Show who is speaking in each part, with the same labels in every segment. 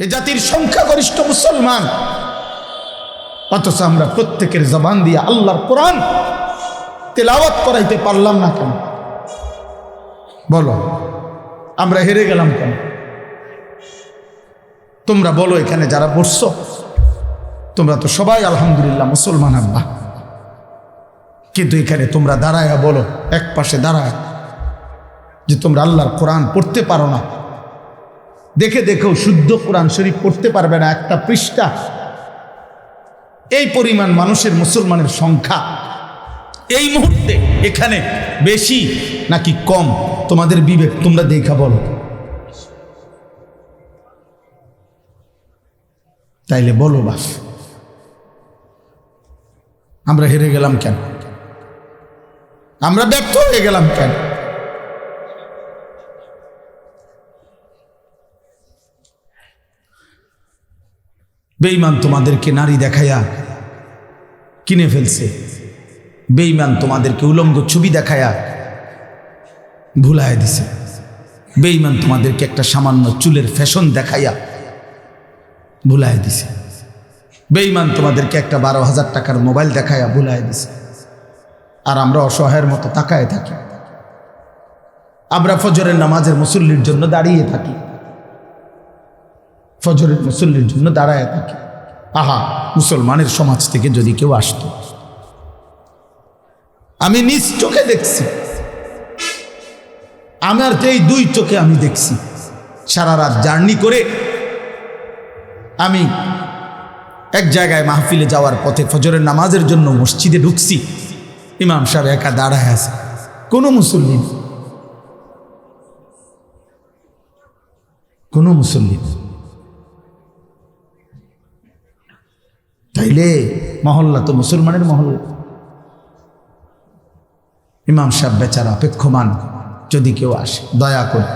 Speaker 1: এ জাতির সংখ্যাগরিষ্ঠ মুসলমান, অথচ আমরা প্রত্যেকের জবান দিয়ে আল্লাহর কোরআন তেলাওয়াত করাইতে পারলাম না কেন? বলো, আমরা হেরে গেলাম কেন? তোমরা বলো, এখানে যারা বসছো তোমরা তো সবাই আলহামদুলিল্লাহ মুসলমান আব্বা, কিন্তু এখানে তোমরা দাঁড়ায়া বলো, এক পাশে দাঁড়ায় যে তোমরা আল্লাহর কোরআন পড়তে পারো না। দেখে দেখেও শুদ্ধ কোরআন শরীফ পড়তে পারবে না একটা পৃষ্ঠা। এই পরিমাণ মানুষের মুসলমানের সংখ্যা এই মুহূর্তে এখানে বেশি নাকি কম? তোমাদের বিবেক তোমরা দেখা বলো। তাইলে বলো বাস, আমরা হেরে গেলাম কেন? আমরা ব্যর্থ হয়ে গেলাম কেন? বেঈমান তোমাদেরকে নারী দেখায়া কিনে ফেলছে, বেঈমান তোমাদেরকে উলঙ্গ ছবি দেখায়া ভুলায় দিছে, বেঈমান তোমাদেরকে একটা সামান্য চুলের ফ্যাশন দেখাইয়া ভুলায় দিছে, বেঈমান তোমাদেরকে একটা 12,000 টাকার মোবাইল দেখাইয়া ভুলায় দিছে। আর আমরা অসহায়ের মতো তাকায় থাকি। আমরা ফজরের নামাজের মুসল্লির জন্য দাঁড়িয়ে থাকি, ফজরের মুসল্লির জন্য দাঁড়ায় থাকি। আহা, মুসলমানের সমাজ থেকে যদি কেউ আসতো, আমি নিজ চোখে দেখছি, আমার যেই 2 চোখে আমি দেখছি, সারা রাত জার্নি করে আমি এক জায়গায় মাহফিলে যাওয়ার পথে ফজরের নামাজের জন্য মসজিদে ঢুকছি, ইমাম সাহেব একা দাঁড়ায় আছে, কোনো মুসল্লি, কোনো মুসল্লি। তাইলে মহল্লা তো মুসলমানের মহল্লা। ইমাম সাহেব বেচারা অপেক্ষমান, যদি কেউ আসে দয়া করে,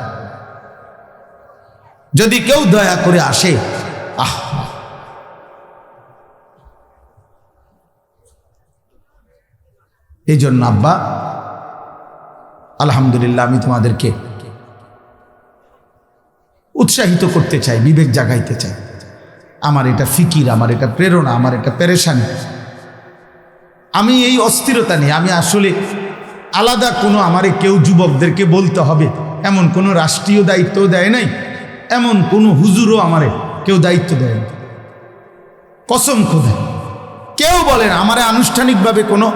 Speaker 1: যদি কেউ দয়া করে আসে। আহ, এই জন্য আব্বা আলহামদুলিল্লাহ আমি তোমাদেরকে উৎসাহিত করতে চাই, বিবেক জাগাইতে চাই। আমার এটা ফিকির, আমার এটা প্রেরণা, আমার এটা পেরেশানি। আমি এই অস্থিরতা নেই। আমি আসলে আলাদা কোনো আমারে কেউ যুবকদেরকে বলতে হবে এমন কোনো রাষ্ট্রীয় দায়িত্ব দেয় নাই, এমন কোনো হুজুরও আমারে কেউ দায়িত্ব দেয় না। কসম খোদা কেউ বলেন আমারে আনুষ্ঠানিকভাবে কোনো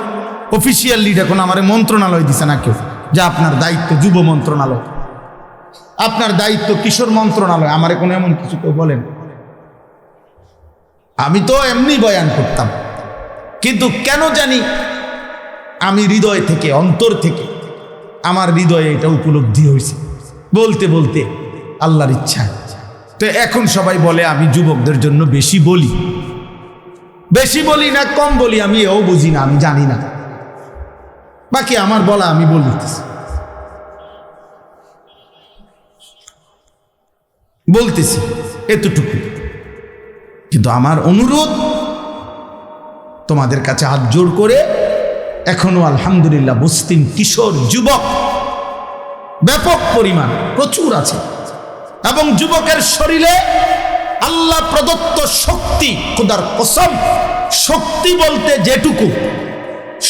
Speaker 1: অফিসিয়াল লিডার কোনো আমারে মন্ত্রণালয় দিছে না কেউ, যে আপনার দায়িত্ব যুব মন্ত্রণালয়, আপনার দায়িত্ব কিশোর মন্ত্রণালয়, আমারে কোনো এমন কিছু কেউ বলেন। আমি তো এমনি বয়ান করতাম, কিন্তু কেন জানি আমি হৃদয় থেকে, অন্তর থেকে আমার হৃদয়ে এটা উপলব্ধি হয়েছে বলতে বলতে আল্লাহর ইচ্ছা। তো এখন সবাই বলে আমি যুবকদের জন্য বেশি বলি, বেশি বলি না কম বলি আমি এও বুঝি না, আমি জানি না। বাকি আমার বলা আমি বলতেছি এতটুকু। কিন্তু আমার অনুরোধ তোমাদের কাছে হাত জোর করে, এখনো আলহামদুলিল্লাহ মুসলিম কিশোর যুবক ব্যাপক পরিমাণ প্রচুর আছে, এবং যুবকের শরীরে আল্লাহ প্রদত্ত শক্তি, খোদার কসম, শক্তি বলতে যেটুকু,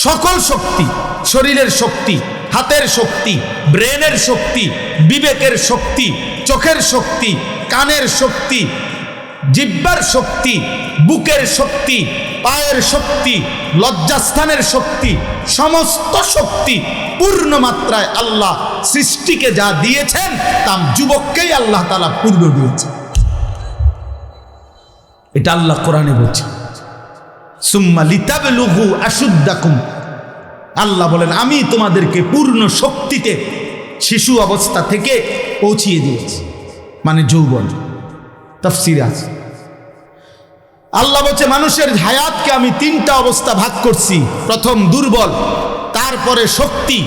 Speaker 1: সকল শক্তি, শরীরের শক্তি, হাতের শক্তি, ব্রেনের শক্তি, বিবেকের শক্তি, চোখের শক্তি, কানের শক্তি, জিহ্বার শক্তি, বুকের শক্তি, পায়ের শক্তি, লজ্জাস্থানের শক্তি, সমস্ত শক্তি পূর্ণ মাত্রায় আল্লাহ সৃষ্টিকে যা দিয়েছেন তা যুবককেই আল্লাহ তাআলা পূর্ণ দিয়েছেন। এটা আল্লাহ কোরআনে বলছে, সুম্মা লিতাবলুগু আশুদ্দাকুম। আল্লাহ বলেন আমি তোমাদেরকে পূর্ণ শক্তিতে শিশু অবস্থা থেকে পৌঁছিয়ে দিয়েছি, মানে যৌবন। তাফসীরে আছে আল্লাহ বলছে মানুষের হায়াতকে আমি 3টা অবস্থা ভাগ করছি। প্রথম দুর্বল, তারপরে শক্তি,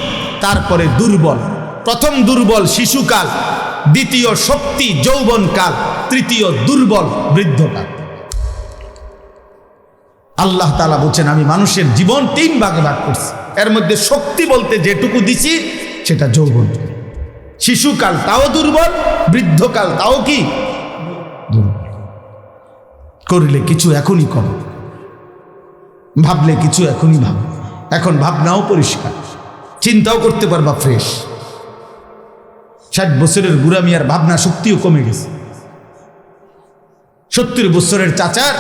Speaker 1: তারপরে দুর্বল। প্রথম দুর্বল শিশুকাল, দ্বিতীয় শক্তি যৌবনকাল, তৃতীয় দুর্বল বৃদ্ধকাল। আল্লাহ তাআলা বলছেন আমি মানুষের জীবন 3 ভাগে ভাগ করছি। এর মধ্যে শক্তি বলতে যেটুকু দিছি সেটা যৌবন, শিশুকাল তাও দুর্বল, বৃদ্ধকাল তাও কি দুর্বল। করলে কিছু এখনই করো, ভাবলে কিছু এখনই ভাবো। এখন ভাবনাও পরিষ্কার, চিন্তাও করতে পারবা ফ্রেশ। 60 বছরের বুড়া মিয়ার ভাবনা শক্তিও কমে গেছে। 70 বছরের চাচার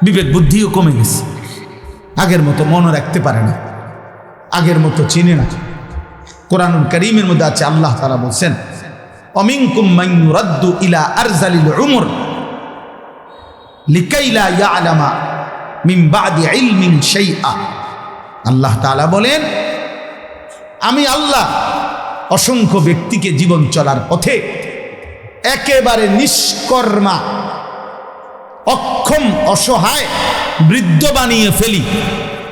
Speaker 1: বিবেক বুদ্ধিও কমে গেছে। আগের মতো মনে রাখতে পারে না, আগের মতো চিনে না। কোরআনুল কারীমের মধ্যে আছে, আল্লাহ তাআলা বলছেন, অমিনকুম মান ইউরাদ্দু ইলা আরজালিল উমর লিকাই লা ইয়ালামা মিন বাদি ইলমিন শাইআ। আল্লাহ তাআলা বলেন, আমি আল্লাহ অসংখ্য ব্যক্তিকে জীবন চলার পথে একেবারে নিষ্কর্মা, অক্ষম, অসহায়, বৃদ্ধ বানিয়ে ফেলি।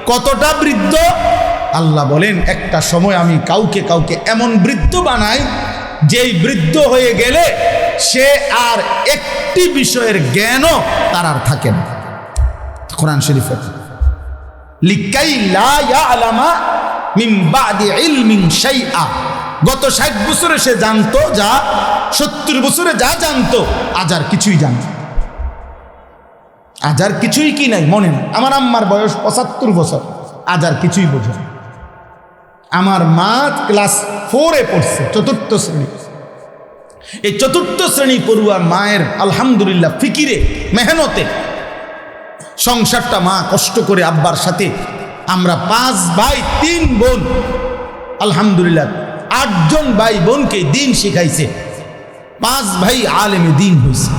Speaker 1: কতটা বৃদ্ধ? আল্লাহ বলেন, একটা সময় আমি কাউকে কাউকে এমন বৃদ্ধ বানাই, যেই বৃদ্ধ হয়ে গেলে সে আর একটি বিষয়ের জ্ঞানও তার আর থাকে না। কোরআন শরীফে লিকাই লা ইয়ালামা মিন বাদি ইলমিন শাইআ। গত 60 বছরে সে জানতো যা 70 বছরে যা জানতো, আজ আর কিছুই জানতো, আজ আর কিছুই কি নাই মনে নাই। আমার আম্মার বয়স 75 বছর, আজ আর কিছুই বোঝে না। আমার মা ক্লাস 4-এ পড়ছে, 4র্থ শ্রেণী। এই 4র্থ শ্রেণী পড়ুয়া মায়ের আলহামদুলিল্লাহ ফিকিরে, মেহনতে সংসারটা মা কষ্ট করে আব্বার সাথে, আমরা 5 ভাই 3 বোন, আলহামদুলিল্লাহ 8 জন ভাই বোনকে দিন শিখাইছে। 5 ভাই আলেমে দিন হয়েছে।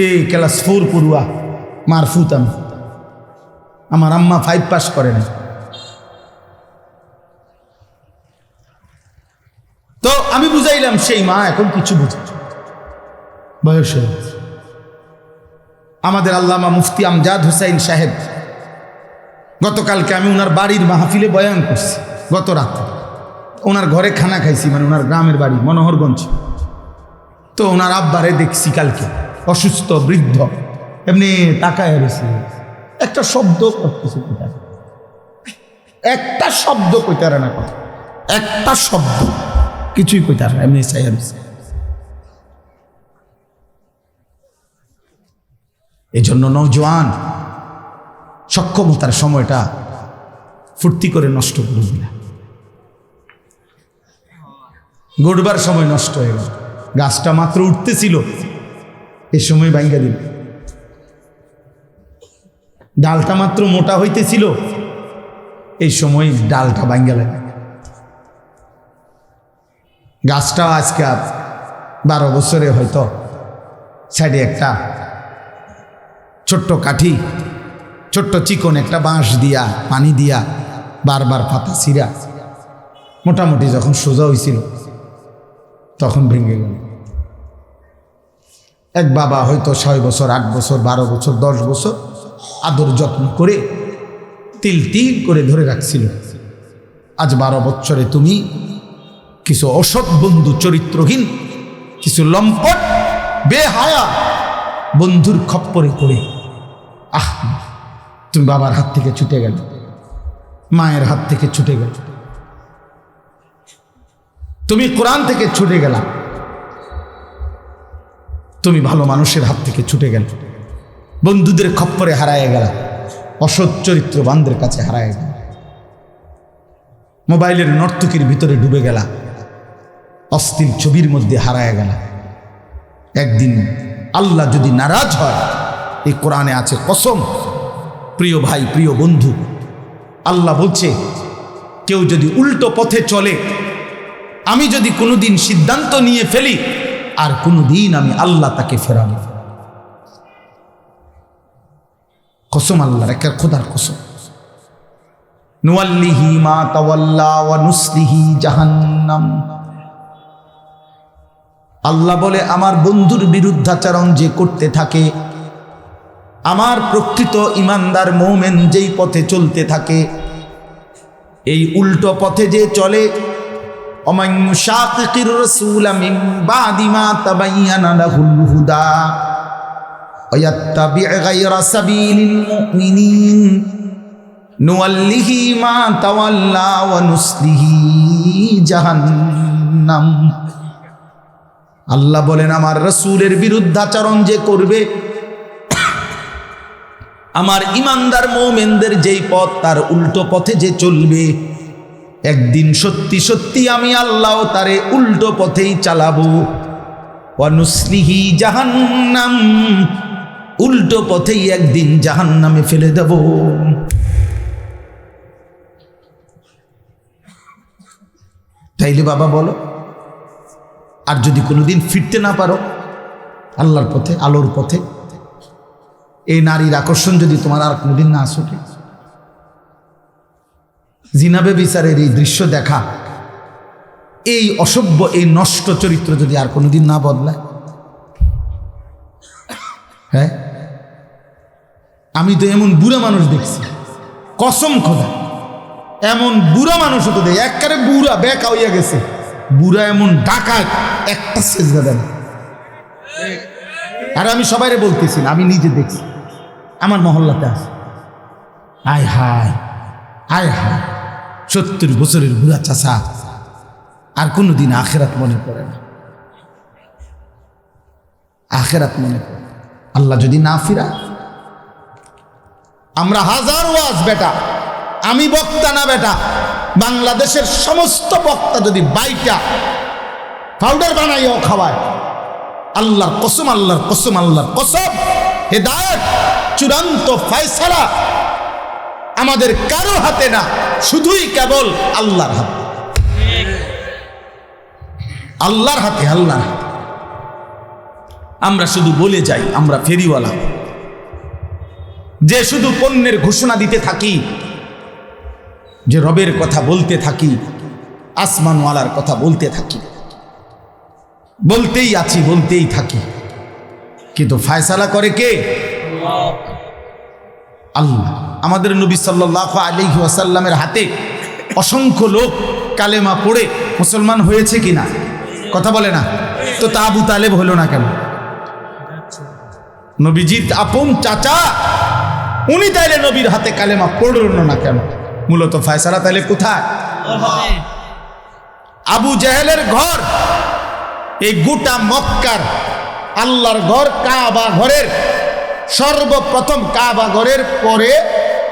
Speaker 1: এই ক্লাস 4 পড়ুয়া মারফুত আমি। আমার আম্মা 5 পাস করে না। তো আমি বুঝাইলাম, সেই মা এখন কিছু বুঝে, বয়স হয়ে গেছে। আমাদের আল্লামা মুফতি আমজাদ হুসাইন সাহেব, গতকালকে আমি ওনার বাড়ির মাহফিলে বয়ান করছি, গত রাতে ওনার ঘরে খানা খাইছি, মানে ওনার গ্রামের বাড়ি মনোহরগঞ্জ। তো ওনার আব্বারে দেখছি কালকে, অসুস্থ বৃদ্ধ, এমনি তাকায় রয়েছে, একটা শব্দ করতেছে, একটা শব্দ কইতারে না, কথা একটা শব্দ কিছুই কইতারে না, এমনি চাই রয়েছে। এই জন্য নওজোয়ান, সক্ষমতার সময়টা ফুর্তি করে নষ্ট করবি না। গড়বার সময় নষ্ট হয়ে গেল, গাছটা মাত্র উঠতেছিল, এই সময় ভাঙ্গা দিল। ডালটা মাত্র মোটা হইতেছিল, এই সময় ডালটা ভাঙ্গা লাগে। গাছটা আজকে 12 বছরে হয়তো সাইডে একটা ছোট্ট কাঠি, ছোট্ট চিকন একটা বাঁশ দিয়া, পানি দিয়া, বারবার পাতা ছিঁড়া, মোটামুটি যখন সোজা হয়েছিল তখন ভেঙে গেল। এক বাবা হয়তো 6 বছর, 8 বছর, 12 বছর, 10 বছর আদর যত্ন করে তিল তিল করে ধরে রাখছিল। আজ 12 বছরে তুমি কিছু অসৎ বন্ধু, চরিত্রহীন কিছু লম্পট বেহায়া বন্ধুর খপ্পরে পড়ে তুমি বাবার হাত থেকে ছুটে গেল, মায়ের হাত থেকে ছুটে গেল, তুমি কোরআন থেকে ছুটে গেলা, তুমি ভালো মানুষের হাত থেকে ছুটে গেল, বন্ধুদের খপ্পরে হারায় গেল, অসৎ চরিত্রবানদের কাছে হারায় গেল, মোবাইলের নর্তকীর ভিতরে ডুবে গেলা, অশ্লীল ছবির মধ্যে হারায় গেল। একদিন আল্লাহ যদি নারাজ হয়, এই কোরআনে আছে কসম, প্রিয় ভাই, প্রিয় বন্ধু, আল্লাহ বলছে, কেউ যদি উল্টো পথে চলে, আমি যদি কোনোদিন সিদ্ধান্ত নিয়ে ফেলি, আর কোনোদিন আমি আল্লাহ তাকে ফেরাবো। কসম আল্লাহর, একটা খোদার কসম। নুয়াল্লিহি মা তাওয়াল্লা ওয়া নুসলিহি জাহান্নাম। আল্লাহ বলে, আমার বন্ধুর বিরুদ্ধাচরণ যে করতে থাকে, আমার প্রকৃত ইমানদার মুমিন যেই পথে চলতে থাকে, এই উল্টো পথে যে চলে, ومن يشاقق الرسول من بعد ما تبين له الهدى ويتبع غير سبيل المؤمنين نوله ما تولى ونصله جهنم। আল্লাহ বলেন আমার রাসূলের বিরুদ্ধাচরণ যে করবে, আমার ইমানদার মুমিনদের যেই পথ তার উল্টো পথে যে চলবে, একদিন সত্যি সত্যি আমি আল্লাহ তারে উল্টো পথেই চালাবো। ওয়া নুসলিহি জাহান্নাম, উল্টো পথেই একদিন জাহান্নামে ফেলে দেব। তাইলে বাবা বলো, আর যদি কোনোদিন ফিরতে না পারো আল্লাহর পথে, আলোর পথে, এই নারীর আকর্ষণ যদি তোমার আর কোনোদিন না আসে, জিনাবে বিচারের এই দৃশ্য দেখা, এই অসভ্য এই নষ্ট চরিত্র যদি আর কোনোদিন না বদলায়, হ্যাঁ, আমি তো এমন বুড়া মানুষ দেখছি, কসম খোদা, এমন বুড়া মানুষ তো দেখ, একবারে বুড়া বেকা হইয়া গেছে, বুড়া এমন ডাকাত, একটা সেজদা দেন। আর আমি সবাইরে বলতেছি না, আমি নিজে দেখছি, আমার মহল্লাতে আছে। আয় হায়, আয় হায়, 70 বছরের বুড়া চাচা, আর কোনোদিন আখেরাত মনে পড়ে না, আখেরাত মনে পড়ে। আল্লাহ যদি না ফিরা, আমরা হাজার ওয়াজ বেটা, আমি বক্তা না বেটা, বাংলাদেশের সমস্ত বক্তা যদি বাইটা পাউডার বানাইও খাওয়ায়, আল্লাহর কসম, আল্লাহর কসম, আল্লাহর কসম, হেদায়েত চূড়ান্ত ফয়সালা আমাদের কারো হাতে না, শুধুই কেবল আল্লাহর হাতে, আল্লাহর হাতে, আল্লাহর হাতে। আমরা শুধু বলে যাই, আমরা ফেরিওয়ালা, যে শুধু পণ্যের ঘোষণা দিতে থাকি, যে রবের কথা বলতে থাকি, আসমানওয়ালার কথা বলতে থাকি, বলতেই আছি, বলতেই থাকি, কিন্তু ফয়সালা করে কে? আল্লাহ। আমাদের নবী সাল্লাল্লাহু আলাইহি ওয়াসাল্লামের হাতে অসংখ্য লোক কালেমা পড়ে মুসলমান হয়েছে কিনা? কথা বলে না তো, তা আবু তালেব হলো না কেন? নবীজির আপন চাচা, উনি তাইলে নবীর হাতে কালেমা পড়ল না কেন? মূলত ফয়সালা তাইলে কোথায়? আবু জেহেলের ঘর, এই গোটা মক্কার আল্লাহর ঘর, কাবা ঘরের সর্বপ্রথম, কাবা ঘরের পরে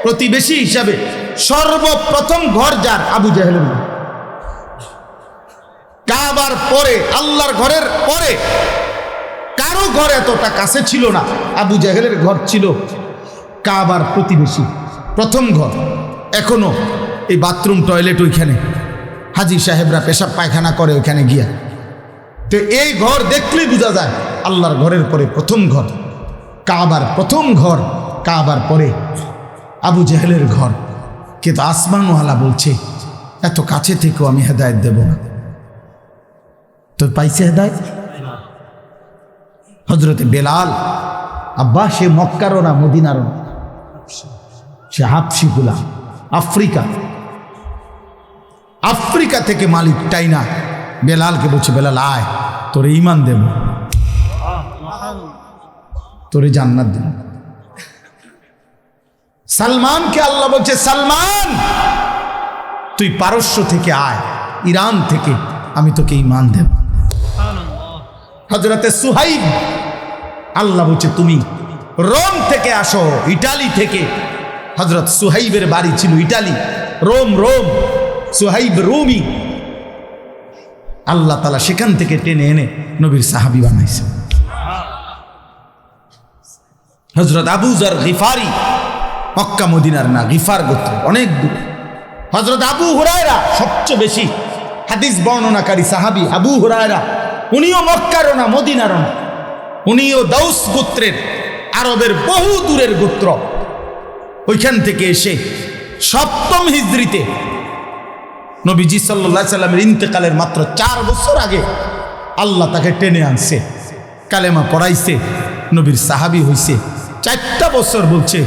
Speaker 1: প্রতিবেশী হিসাবে সর্বপ্রথম ঘর যার, আবু জেহেলের ঘর। কাবার পরে, আল্লাহর ঘরের পরে কারো ঘর এতটা কাছে ছিল না, আবু জেহেলের ঘর ছিল কাবার প্রতিবেশী, প্রথম ঘর। এখনো এই বাথরুম টয়লেট ওইখানে হাজি সাহেবরা পেশাব পায়খানা করে ওইখানে গিয়া, তো এই ঘর দেখলেই বোঝা যায় আল্লাহর ঘরের পরে প্রথম ঘর, কাবার প্রথম ঘর, কাবার পরে আবু জেহেলের ঘর। কিন্তু আসমানওয়ালা বলছে এত কাছে থেকেও আমি হেদায়েত দেব না। তো পাইছে হেদায়েত? হযরতে বেলাল, আব্বা সে মক্কারও না মদিনারও না, সে হাবশি গোলাম, আফ্রিকা থেকে মালিক টাইনা বেলালকে বলছে, বেলাল আয়, তোরে ঈমান দেব, তোরে জান্নাত দেব। সালমানকে আল্লাহ বলছে, সালমান তুই পারস্য থেকে আয়, ইরান থেকে, আমি তোকে ঈমান দেব। হযরতে সুহাইব, আল্লাহ বলছে তুমি রোম থেকে আসো, ইটালি থেকে। হযরত সুহাইবের বাড়ি ছিল ইটালি, রোম, সুহাইব রোমি। আল্লাহ তাআলা সেখান থেকে টেনে এনে নবীর সাহাবী বানাইছে। হযরত আবু যর গিফারি, মক্কা মদিনার না, গিফার গোত্র, অনেক দূর। হযরত আবু হুরায়রা, সবচেয়ে বেশি হাদিস বর্ণনাকারী সাহাবী আবু হুরায়রা, উনিও মক্কারও না মদিনারও না, উনিও দাউস গোত্রের, আরবের বহু দূরের গোত্র। ওইখান থেকে এসে 7ম হিজরিতে নবীজি সাল্লাল্লাহু আলাইহি সাল্লামের ইন্তেকালের মাত্র 4 বছর আগে আল্লাহ তাকে টেনে আনছে, কালেমা পড়াইছে, নবীর সাহাবী হইছে। 4টা বছর বলছে,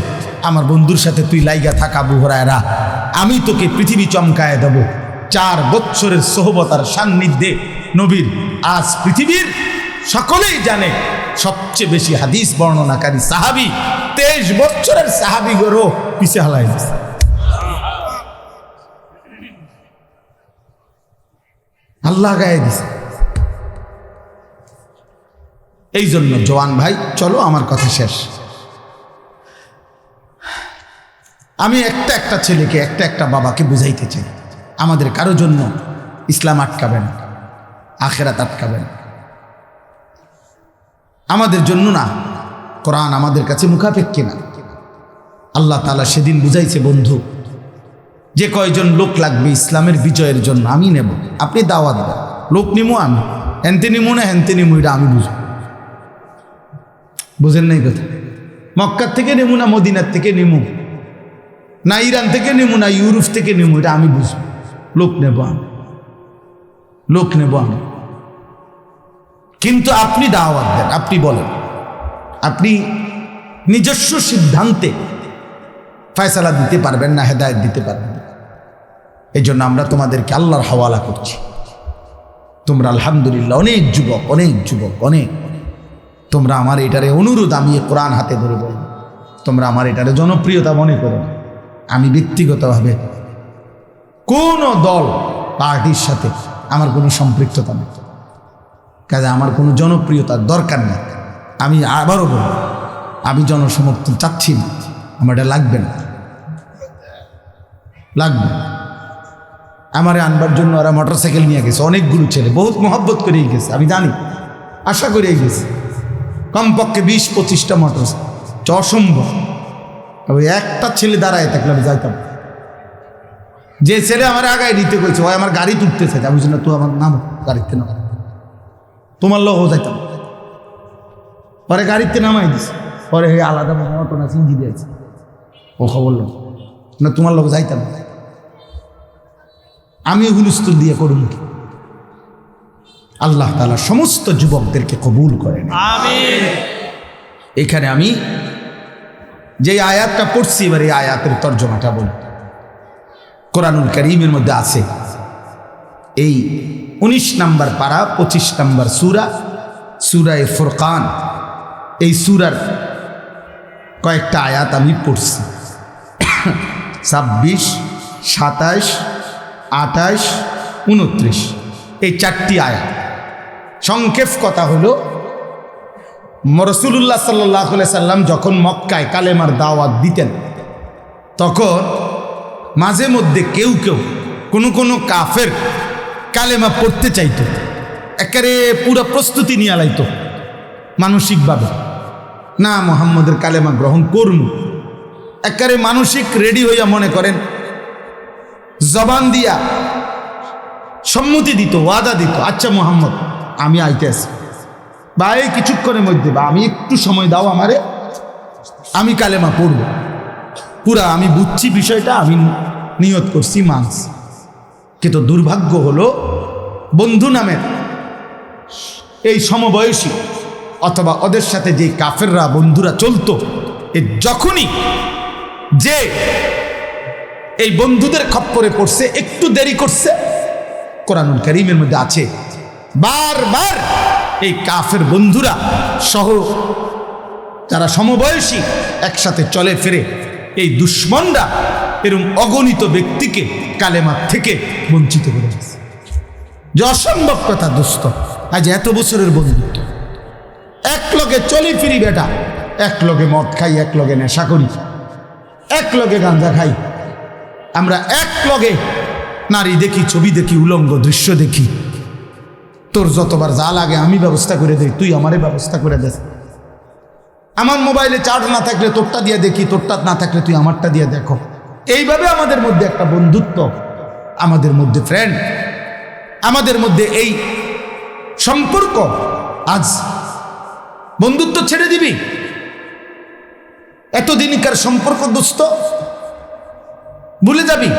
Speaker 1: আমার বন্ধুর সাথে তুই লাইগা থাক আবু হুরায়রা, আমি তোকে পৃথিবী চমকায় দেব। 4 বছরের সোহবতার সান্নিধ্যে নবীর আজ পৃথিবীর সকলেই জানে সবচেয়ে বেশি হাদিস বর্ণনাকারী সাহাবী, 23 বছরের সাহাবীগরও পিছে হালাই দিছে। আল্লাহ গায়ে দিছে। এই জন্য জওয়ান ভাই, চলো আমার কথা শেষ। আমি একটা ছেলেকে একটা বাবাকে বুঝাইতে চাই, আমাদের কারো জন্য ইসলাম আটকাবে না, আখেরাত আটকাবে না, আমাদের জন্য না। কোরআন আমাদের কাছে মুখাপেক্ষী না। আল্লাহ তাআলা সেদিন বুঝাইছে, বন্ধু যে কয়জন লোক লাগবে ইসলামের বিজয়ের জন্য আমি নেব, আপনি দাওয়াত দেন। লোক নিমু আমি, হেনতে নিমু না হেনতে নিমু, এটা আমি বুঝব। বুঝেন নাই কথা? মক্কার থেকে নেমু না মদিনার থেকে নেমু, না ইরান থেকে নেমু না ইউরোপ থেকে নেমু, এটা আমি বুঝব। লোক নেব আমি, লোক নেব আমি। কিন্তু আপনি দাওয়াত দেন, আপনি বলেন, আপনি নিজস্ব সিদ্ধান্তে ফয়সালা দিতে পারবেন না, হেদায়েত দিতে পারবেন না। এই জন্য আমরা তোমাদেরকে আল্লাহর হাওয়ালা করছি। তোমরা আলহামদুলিল্লাহ অনেক যুবক, অনেক তোমরা আমার এটারে অনুরোধ, আমি কোরআন হাতে ধরে বলব, তোমরা আমার এটারে জনপ্রিয়তা মনে করো না। আমি ব্যক্তিগতভাবে কোনো দল পার্টির সাথে আমার কোনো সম্পৃক্ততা নেই, কাজে আমার কোনো জনপ্রিয়তার দরকার নেই। আমি আবারও বলব, আমি জনসমর্থন চাচ্ছি না, আমার এটা লাগবে না, লাগবে। আমারে আনবার জন্য ওরা মোটরসাইকেল নিয়ে গেছে, অনেকগুলো ছেলে, বহুত মহব্বত করেই গেছে, আমি জানি, আশা করেই গেছে, কমপক্ষে 20-25টা মোটরসাইকেল, অসম্ভব। ওই একটা ছেলে দাঁড়ায় থাকলে আমি যাইতাম। যে ছেলে আমার আগায় নিতে কইছে, ওই আমার গাড়ি তুলতে চাইছে, আমি না, তুই আমার নাম গাড়িতে নাম, তোমার লোকও যাইতাম। পরে গাড়িতে নামাই দিছে, পরে আলাদা ঘটনা চিঞ্জি দিয়েছে, ও খবর না, তোমার লোক যাইতাম। আমি হুলস্থুল দিয়ে করুন কি? আল্লাহ তাআলা সমস্ত যুবকদেরকে কবুল করেন, আমিন। এখানে আমি যে আয়াতটা পড়ছি, এবার এই আয়াতের তর্জমাটা বলি। কোরআনুল কারীমের মধ্যে আছে, এই 19 নম্বর পারা 25 নম্বর সূরা, সূরায়ে ফুরকান, এই সূরার কয়েকটা আয়াত আমি পড়ছি। 26, 27, 28, 29 এই 4টি আয়াত। সংক্ষেপ কথা হলো, রাসূলুল্লাহ সাল্লাল্লাহু আলাইহি সাল্লাম যখন মক্কায় কালেমার দাওয়াত দিতেন, তখন মাঝে মধ্যে কেউ কোনো কাফের কালেমা পড়তে চাইতো, একেবারে পুরো প্রস্তুতি নিয়ে লাইতো মানসিকভাবে, না মুহাম্মদের কালেমা গ্রহণ করুন, একেবারে মানসিক রেডি হইয়া, মনে করেন জবান দিয়া সম্মতি দিত, ওয়াদা দিত, আচ্ছা মুহাম্মদ আমি আইতে আছি, বা এই কিছুক্ষণের মধ্যে, বা আমি একটু সময় দাও আমারে, আমি কালেমা পড়ব, পুরা আমি বুঝছি বিষয়টা, আমি নিয়ত করছি, মানছি। কিন্তু দুর্ভাগ্য হলো, বন্ধু নামের এই সমবয়সী অথবা ওদের সাথে যে কাফেররা বন্ধুরা চলতো, এ যখনই যে এই বন্ধুদের খপ্পরে পড়ছে, একটু দেরি করছে, কোরআনুল কারীমের মধ্যে আছে বারবার এই কাফের বন্ধুরা সহ যারা সমবয়সী একসাথে চলে ফিরে, এই দুশ্মনরা এরকম অগণিত ব্যক্তিকে কালেমা থেকে বঞ্চিত করে দিয়েছে। যে অসম্ভব কথা দোস্ত, আজ এত বছরের বন্ধুত্ব, এক লগে চলি ফিরি বেটা, এক লগে মদ খাই, এক লগে নেশা করি, এক লগে গাঁজা খাই, আমরা এক লগে নারী দেখি, ছবি দেখি, উলঙ্গ দৃশ্য দেখি, তোর যতবার যা লাগে আমি ব্যবস্থা করে দেই, তুই আমারে ব্যবস্থা করে দে, আমার মোবাইলে চার্জ না থাকলে তোরটা দিয়ে দেখি, তোরটা না থাকলে তুই আমারটা দিয়ে দেখো। এইভাবে আমাদের মধ্যে একটা বন্ধুত্ব, আমাদের মধ্যে ফ্রেন্ড, আমাদের মধ্যে এই সম্পর্ক, আজ বন্ধুত্ব ছেড়ে দিবি? এতদিনকার সম্পর্ক দোস্ত ভুলে যাবি?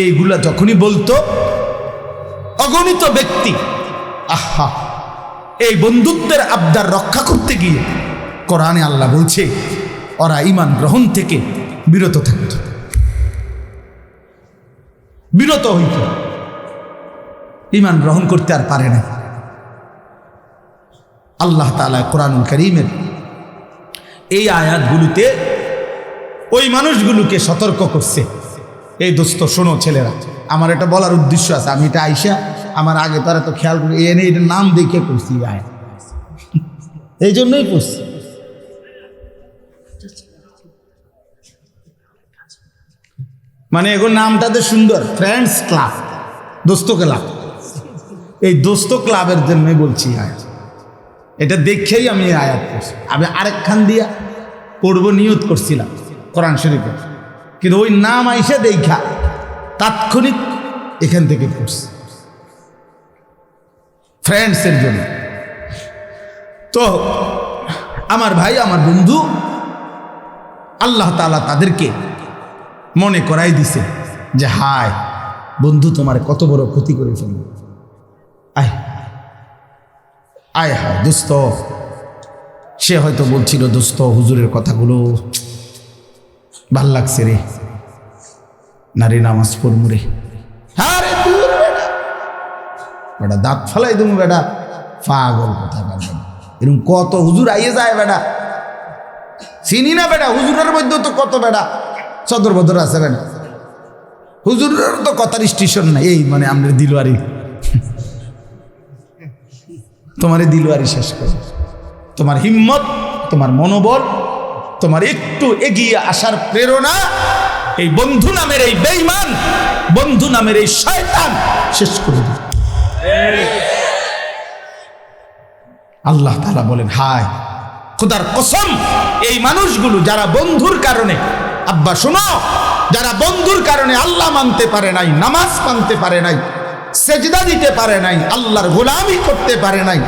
Speaker 1: এইগুলা যখনই বলতো অগণিত ব্যক্তি, আহা, এই বন্ধুত্বের আবদার রক্ষা করতে গিয়ে কোরআনে আল্লাহ বলছে ওরা ঈমান গ্রহণ থেকে বিরত থাকত, বিরত হইত, ঈমান গ্রহণ করতে আর পারে না। আল্লাহ তাআলা কোরআনুল কারীমের এই আয়াতগুলোতে ওই মানুষগুলোকে সতর্ক করছে, এই দোস্ত শোনো ছেলেরা, আমার এটা বলার উদ্দেশ্য আছে, আমি এটা আইসা আমার আগে তারা তো খেয়াল করি, এনে এটার নাম দেখে করছি আয়াত, এই জন্যই পড়ছি। মানে এখন নামটাতে সুন্দর, ফ্রেন্ডস ক্লাব, দোস্ত ক্লাব। এই দোস্ত ক্লাবের জন্যই বলছি আয়াত, এটা দেখেই আমি আয়াত করছি। আমি আরেকখান দিয়া পড়বো নিয়ত করছিলাম কোরআন শরীফে, কিন্তু ওই নাম আইসা দেখা তাৎক্ষণিক এখান থেকে পড়ছি ফ্রেন্ডসের জন্য। তো আমার ভাই, আমার বন্ধু, আল্লাহ তাআলা তাদেরকে মনে করাই দিছে যে হায় বন্ধু তোমার কত বড় ক্ষতি করে ফেলল। আয় আয় হায় দোস্ত, সে হয়তো বলছিল দোস্ত হুজুরের কথাগুলো ভাল লাগছে রে, নারী নামাজ পড়মু রে। আরে দূর বেটা, বেটা দাঁত ফালাই তুমি বেটা, পাগল কথা বলবেন। এরকম কত হুজুর আইয়ে যায় বেটা, চিনি না বেটা। হুজুরের মধ্যে তো কত বেটা সদর বদর আছে বেটা, হুজুরের তো কথার স্টেশন নাই। এই মানে আমরা দিলওয়ারি, তোমার দিলওয়ারি শেষ করে, তোমার হিম্মত, তোমার মনোবল, তোমার একটু এগিয়ে আসার প্রেরণা এই বন্ধু নামের এই বেঈমান, বন্ধু নামের এই শয়তান শেষ করে দিল। আল্লাহ তাআলা বলেন হায় খোদার কসম, এই মানুষগুলো যারা বন্ধুর কারণে, আব্বা শোনো, যারা বন্ধুর কারণে আল্লাহ মানতে পারে নাই, নামাজ মানতে পারে নাই, সেজদা দিতে পারে নাই, আল্লাহর গোলামি করতে পারে নাই,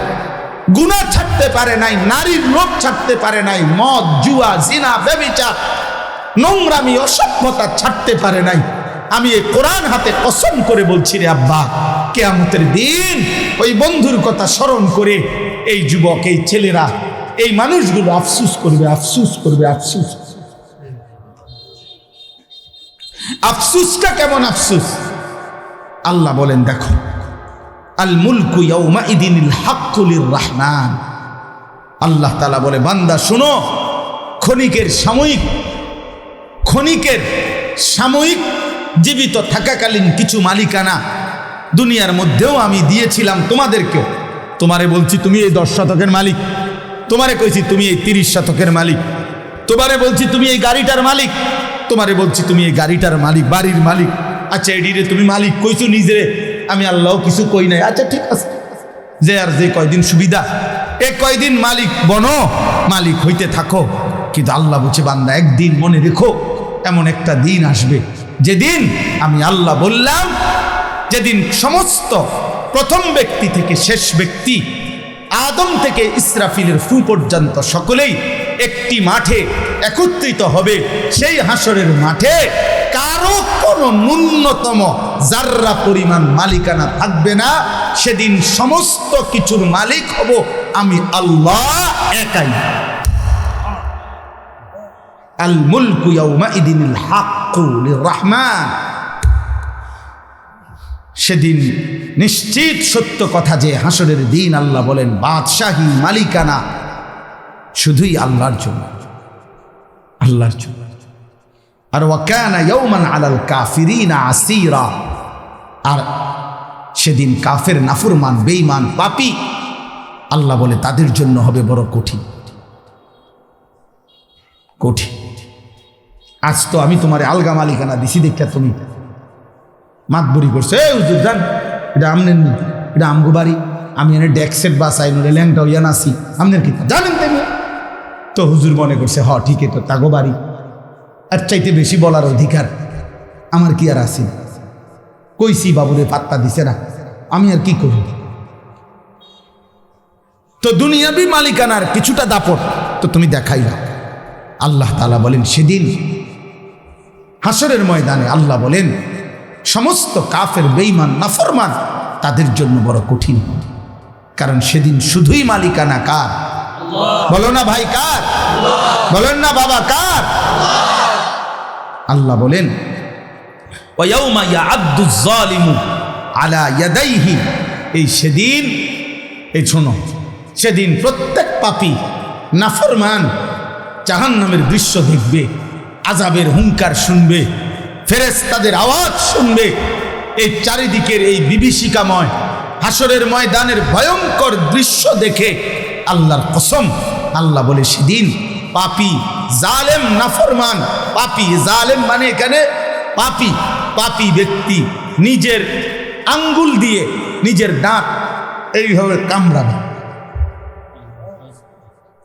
Speaker 1: গুনাহ ছাড়তে পারে নাই, নারীর লোভ ছাড়তে পারে নাই, মদ জুয়া জিনা ব্যভিচার নোংরামি অসভ্যতা ছাড়তে পারে নাই, আমি এই কোরআন হাতে কসম করে বলছি রে আব্বা, কিয়ামতের দিন ওই বন্ধুর কথা স্মরণ করে এই যুবক, এই ছেলেরা, এই মানুষগুলো আফসোস করবে, আফসোস করবে, আফসোস। আফসোসটা কেমন আফসোস? আল্লাহ বলেন দেখো, আল মুলকু ইয়াউমাইদিনিল হাক্কু লিররহমান। আল্লাহ তাআলা বলে বান্দা শোনো, ক্ষণিকের সাময়িক জীবিত থাকাকালীন কিছু মালিকানা দুনিয়ার মধ্যেও আমি দিয়েছিলাম তোমাদেরকেও। তোমারে বলছি তুমি এই 10 শতকের মালিক, তোমারে কইছি তুমি এই 30 শতকের মালিক, তোমারে বলছি তুমি এই গাড়িটার মালিক, তোমারে বলছি তুমি এই গাড়িটার মালিক, বাড়ির মালিক। আচ্ছা এডিরে তুমি মালিক কইছো নিজে, আমি আল্লাহ কিছু কই নাই। আচ্ছা ঠিক আছে, যে আর যে কয়দিন সুবিধা, এ কয়দিন মালিক বনো, মালিক হইতে থাকো। কিন্তু আল্লাহ বলছে বান্দা একদিন মনে রেখো, এমন একটা দিন আসবে যেদিন আমি আল্লাহ বললাম, যেদিন সমস্ত প্রথম ব্যক্তি থেকে শেষ ব্যক্তি, আদম থেকে ইসরাফিলের ফু পর্যন্ত সকলেই একটি মাঠে একত্রিত হবে। সেই হাসরের মাঠে কারো কোনো ন্যূনতম জাররা পরিমাণ মালিকানা থাকবে না। সেদিন সমস্ত কিছুর মালিক হব আমি আল্লাহ একাই। আল মুলকু ইয়াউমাইদিনিল হাক্কু লিররহমান। সেদিন নিশ্চিত সত্য কথা যে হাসরের দিন আল্লাহ বলেন বাদশাহী মালিকানা শুধুই আল্লাহর জন্য, আল্লাহর জন্য। আর ওয়াকানা ইয়াউমান আলাল কাফিরিনা আসীরা। আর সেদিন কাফের, নাফরমান, বেঈমান, পাপী আল্লাহ বলে তাদের জন্য হবে বড় কঠিন, কঠিন। আজ তো আমি তোমারে আলগা মালিকানা দিছি দেখা তুমি মাতবরি করছে, এই হুজুর জান এটা আমনের নি, এটা আমগো বাড়ি, আমি এনে ডেক্সেট বাসাই নলে ল্যাংটা হইয়া নাসি, আমনের কি জানেন তেমনি। তো হুজুর মনে করছে হ ঠিক তো তাগো বাড়ি, আর চাইতে বেশি বলার অধিকার আমার কি আর আছে? কইছি বাবুরে পাত্তা দিছে না, আমি আর কি করি? তো দুনিয়াবি মালিকানার কিছুটা দাপট তো তুমি দেখাই না। আল্লাহ তাআলা বলেন সেদিন হাসরের ময়দানে আল্লাহ বলেন সমস্ত কাফের, বেঈমান, নাফরমান তাদের জন্য বড় কঠিন, কারণ সেদিন শুধুই মালিকানা কার? বলো না ভাই কার? বলেন না বাবা কার? আল্লাহ বলেন ওয়ায়াউমা ইয়াআদ্দুয যালিমু আলা ইয়াদাইহি। এই সেদিন, এই শোনো, সেদিন প্রত্যেক পাপী, নাফরমান জাহান্নামের দৃশ্য দেখবে, আযাবের হুঙ্কার শুনবে, ফেরেশতাদের আওয়াজ শুনবে। এই চারিদিকের এই বিভীষিকাময় হাসরের ময়দানের ভয়ঙ্কর দৃশ্য দেখে আল্লাহর কসম, আল্লাহ বলে সেদিন পাপী জালেম নাফরমান, পাপী জালেম মানে এখানে পাপী, পাপী ব্যক্তি নিজের আঙ্গুল দিয়ে নিজের দাঁত এইভাবে কামড়াবে।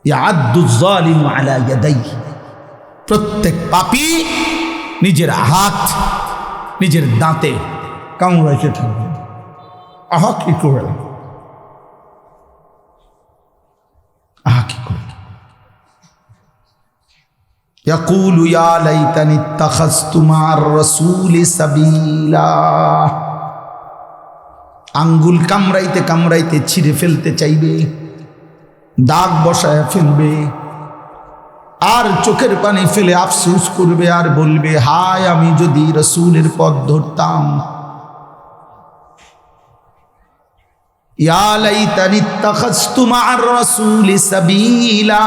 Speaker 1: ইয়াদ্দু যালিমু আলা ইয়াদাইহি, প্রত্যেক পাপী নিজের হাত নিজের দাঁতে কামড়াইতে থাকবে। আহা কি করে, আহা কি করে। ইয়াকুলু ইয়া লাইতানি ইত্তাখাযতু মা'আর রাসূলি সাবিলা, আঙ্গুল কামড়াইতে কামড়াইতে ছিঁড়ে ফেলতে চাইবে, দাগ বসায় ফেলবে, আর চোখের পানি ফেলে আফসোস করবে আর বলবে হায় আমি যদি রাসূলের পথ ধরতাম। ইয়া লাইতানি ইত্তাখাযতু মা'আর রাসূলি সাবিলা,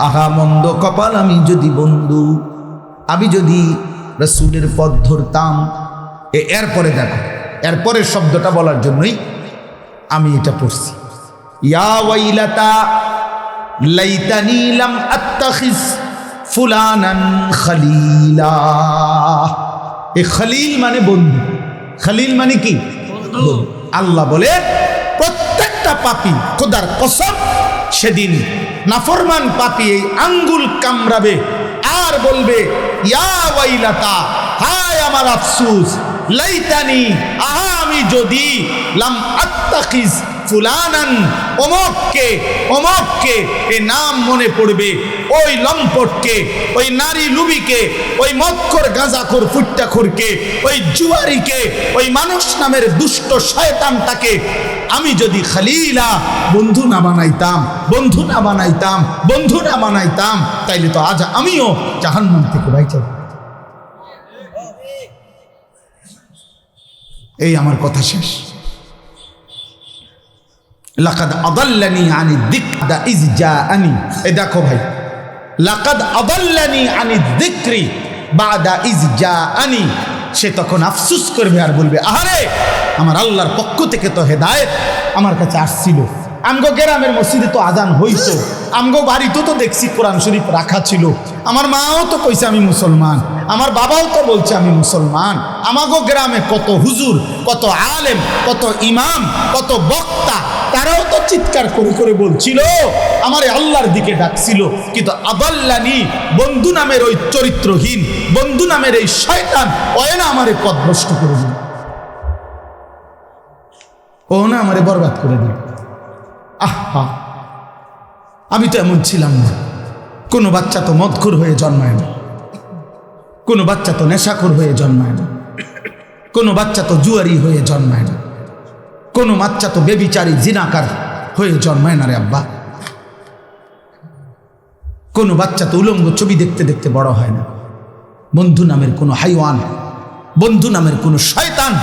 Speaker 1: আহা মন্দ কপাল আমি যদি বন্ধু, আমি যদি রাসূলের পথ ধরতাম। এরপরে দেখো, এরপরের শব্দটা বলার জন্যই আমি এটা পড়ছি। ইয়া ওয়াইলাতা লাইতানি লাম আত্তাখিজ ফুলানান খলিলা। এ খলিল মানে বন্ধু, খলিল মানে কি? বন্ধু। আল্লাহ বলে প্রত্যেকটা পাপী, খোদার কসম, সেদিন নাফরমান পাপী এই আঙ্গুল কামড়াবে আর বলবে ইয়া ওয়াইলাতা, হায় আমার আফসোস, লাইতানি, আহা আমি যদি, লাম আত্তাখিজ ফুলানান, অমককে, অমককে, এ নাম মনে পড়বে, ওই লম্পটকে, ওই নারী লুবিকে, ওই মদখোর গাঁজাখোর ফুট্টাখোরকে, ওই জুয়ারিকে, ওই মানুষ নামের দুষ্ট শয়তানটাকে আমি যদি খলিলা, বন্ধু না বানাইতাম, বন্ধু না বানাইতাম, বন্ধু না বানাইতাম, তাইলে তো আজ আমিও জাহান্নাম থেকে বাইচা। এই আমার কথা শেষ। লাকাদ আদাল্লানি আনি যিকরি ইয জাআনি, এই দেখো ভাই, লাকাদ আদাল্লানি আনি যিকরি বাদা ইয জাআনি, সে তখন আফসোস করবে আর বলবে আহারে আমার আল্লাহর পক্ষ থেকে তো হেদায়েত আমার কাছে আসছিল, আমগো গ্রামের মসজিদে তো আজান হইতো, আমগো বাড়িতেও তো দেখছি কোরআন শরীফ রাখা ছিল, আমার মাও তো কইছে আমি মুসলমান, আমার বাবাও তো বলছে আমি মুসলমান, আমাগো গ্রামে কত হুজুর, কত আলেম, কত ইমাম, কত বক্তা, তারাও তো চিৎকার করে করে বলছিল, আমার আল্লাহর দিকে ডাকছিল, কিন্তু আদাল্লানি, বন্ধু নামের ওই চরিত্রহীন, বন্ধু নামের এই শয়তান, ও না আমারে পথভ্রষ্ট করে দিল, ও না আমারে বরবাদ করে দিল। আহা, আমি তো এমন ছিলাম না। কোনো বাচ্চা তো মদখোর হয়ে জন্মায় না, কোনো বাচ্চা তো নেশাখোর হয়ে জন্মায় না, কোনো বাচ্চা তো জুয়ারি হয়ে জন্মায় না, কোনো বাচ্চা তো বেবিচারী জিনাকার হয়ে জন্মায় না রে আব্বা, কোনো বাচ্চা তো উলঙ্গ ছবি দেখতে দেখতে বড় হয় না। বন্ধু নামের কোনো হাইওয়ান, বন্ধু নামের কোনো শয়তান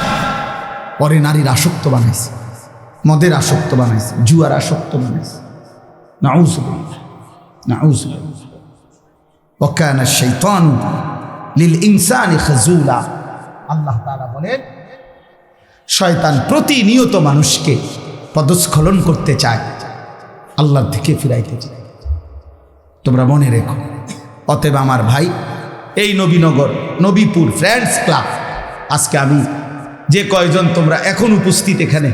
Speaker 1: পরে নারীর আসক্ত বানাইছে, মদের আসক্ত বানাইছে, জুয়ার আসক্ত বানাইছে। নাউযুবিল্লাহ, নাউযুবিল্লাহ। ওয়া কানা আশ-শাইতানু লিল ইনসানি খাযুলা, আল্লাহ তাআলা বলেন শয়তান প্রতিনিয়ত মানুষকে পদস্খলন করতে চায়, আল্লাহর থেকে ফিরাইতে চায়। তোমরা মনে রেখো। অতএব আমার ভাই, এই নবীনগর নবীপুর ফ্রেন্ডস ক্লাব, আজকে আমি যে কয়জন তোমরা এখন উপস্থিত এখানে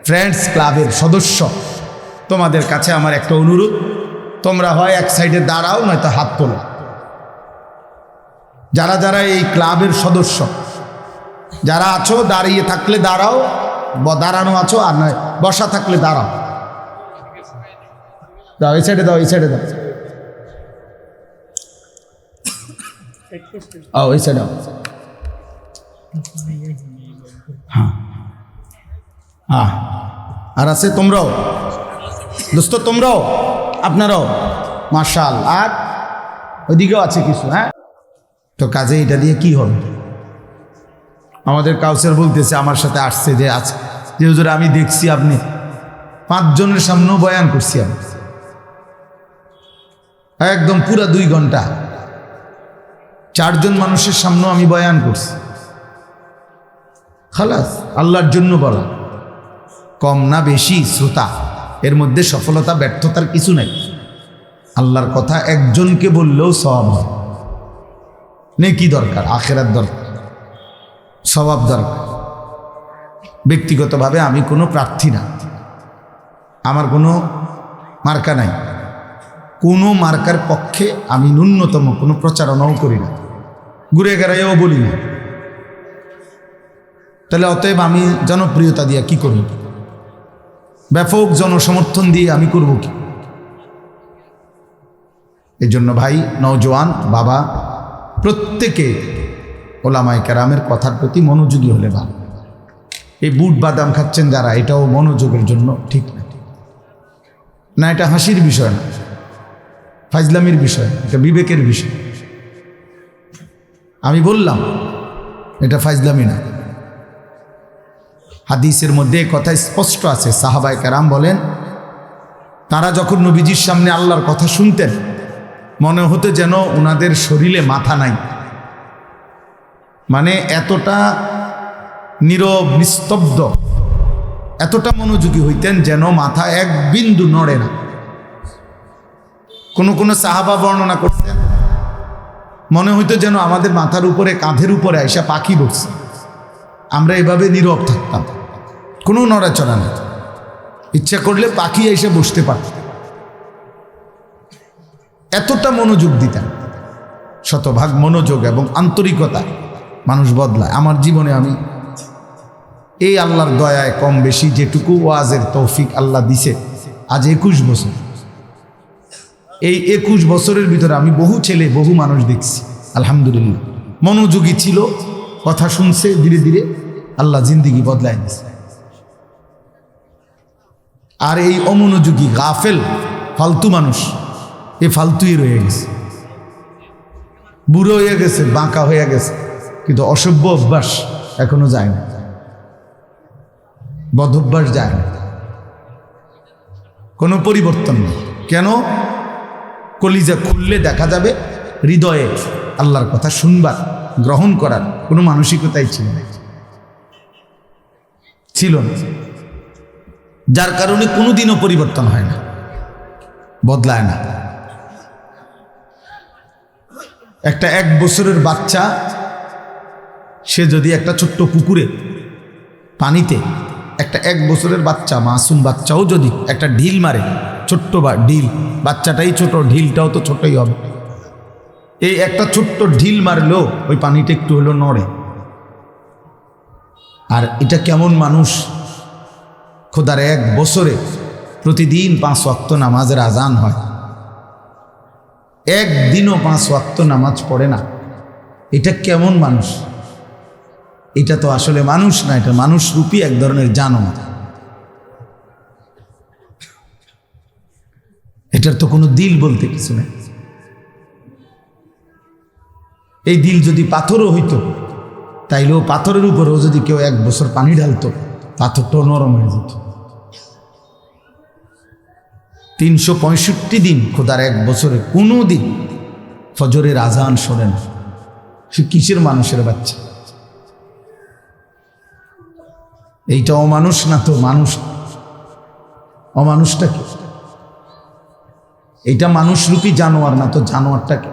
Speaker 1: ফ্রেন্ডস ক্লাবের সদস্য, তোমাদের কাছে আমার একটা অনুরোধ, তোমরা হয় এক সাইডে দাঁড়াও, নয়তো হাত তোলো। যারা যারা এই ক্লাবের সদস্য, যারা আছো দাঁড়িয়ে থাকলে দাঁড়াও, দাঁড়ানো আছো, আর নয় বসা থাকলে দাঁড়াও। দাও এই সাইডে, দাও এই সাইডে, দাও এই সাইডে। হ্যাঁ হ্যাঁ, আর আছে তোমরাও দোস্ত, তোমরাও, আপনারাও মাশাআল্লাহ, আর ওইদিকেও আছে কিছু। হ্যাঁ, তো কাজে এটা দিয়ে কি হবে? আমাদের কাউসার বলতেছে, আমার সাথে আসছে যে আছে যে হুজুর আমি দেখছি আপনি 5 জনের সামনেও বয়ান করছি, আমি একদম পুরা 2 ঘন্টা 4 জন মানুষের সামনেও আমি বয়ান করছি। খালাস, আল্লাহর জন্য বলা, কম না বেশি শ্রোতা এর মধ্যে সফলতা ব্যর্থতার কিছু নাই। আল্লাহর কথা একজনকে বললেও সওয়াব হয়। নেকি দরকার, আখিরাত দরকার, সওয়াব দরকার। ব্যক্তিগতভাবে আমি কোনো প্রার্থী না, আমার কোনো মার্কা নাই, কোনো মার্কার পক্ষে আমি ন্যূনতম কোনো প্রচারণাও করি না, ঘুরে গেড়াইও বলি না। তাহলে অতএব আমি জনপ্রিয়তা দিয়ে কি করব? ব্যাপক জনসমর্থন দিয়ে আমি করব কি? এই জন্য ভাই, নওজোয়ান বাবা, প্রত্যেকে ওলামায়ে কেরামের কথার প্রতি মনোযোগী হলে ভালো। এই বুট বাদাম খাচ্ছেন যারা, এটাও মনোযোগের জন্য ঠিক না। না, এটা হাসির বিষয় না, ফাজলামির বিষয়, এটা বিবেকের বিষয়। আমি বললাম এটা ফাজলামি না। হাদিসের মধ্যে কথা স্পষ্ট আছে, সাহাবায়ে কেরাম বলেন তারা যখন নবীজির সামনে আল্লাহর কথা শুনতেন মনে হতো যেন ওনাদের শরীরে মাথা নাই। মানে এতটা নীরব নিস্তব্ধ, এতটা মনোযোগী হইতেন যেন মাথা এক বিন্দু নড়ে না। কোন কোন সাহাবা বর্ণনা করতেন মনে হইতো যেন আমাদের মাথার উপরে, কাঁধের উপরে আইসা পাখি বসছে, আমরা এভাবে নীরব থাকতাম, কোনো নড়াচড়া নেই। ইচ্ছা করলে পাখি এসে বসতে পারত, এতটা মনোযোগ দিতেন। শতভাগ মনোযোগ এবং আন্তরিকতা মানুষ বদলায়। আমার জীবনে আমি এই আল্লাহর দয়ায় কম বেশি যেটুকু ওয়াজের তৌফিক আল্লাহ দিছে, আজ 21 বছর, এই 21 বছরের ভিতরে আমি বহু ছেলে, বহু মানুষ দেখছি আলহামদুলিল্লাহ, মনোযোগী ছিল, কথা শুনছে, ধীরে ধীরে আল্লাহ জিন্দিগি বদলায় দিছে। আর এই অমনোযোগী গাফেল ফালতু মানুষ, এ ফালতুই রয়ে গেছে, বুড়ো হয়ে গেছে, বাঁকা হয়ে গেছে, কিন্তু অসভ্য অভ্যাস এখনো যায় না, বদ অভ্যাস যায় না, কোনো পরিবর্তন নেই। কেন? কলিজা খুললে দেখা যাবে হৃদয়ে আল্লাহর কথা শুনবার, গ্রহণ করার কোনো মানসিকতাই ছিল না, যার কারণে কোনোদিনও পরিবর্তন হয় না, বদলায় না। একটা 1 বছরের বাচ্চা সে যদি একটা ছোট্ট পুকুরে পানিতে, একটা 1 বছরের বাচ্চা, মাসুম বাচ্চাও যদি একটা ঢিল মারে, ছোট্ট ঢিল, বাচ্চাটাই ছোট, ঢিলটাও তো ছোটই হবে, এই একটা ছোট্ট ঢিল মারলেও ওই পানিটা একটু হলো নড়ে। আর এটা কেমন মানুষ, খোদার 1 বছরে প্রতিদিন 5 ওয়াক্ত নামাজের আজান হয়, একদিনও 5 ওয়াক্ত নামাজ পড়ে না, এটা কেমন মানুষ? এটা তো আসলে মানুষ না, এটা মানুষ রূপী এক ধরনের জানোয়ার। এটার তো কোনো দিল বলতে কিছু নেই। এই দিল যদি পাথরও হইতো, তাইলেও পাথরের উপরেও যদি কেউ 1 বছর পানি ঢালতো, পাথরটাও নরম হয়ে যেত। 365 দিন খোদার 1 বছরে কোনো দিন ফজরের আজান শোনে না, সে কিসের মানুষের বাচ্চা? এইটা অমানুষ না তো মানুষ? অমানুষটা কি? এইটা মানুষরূপী জানোয়ার না তো জানোয়ারটা কি?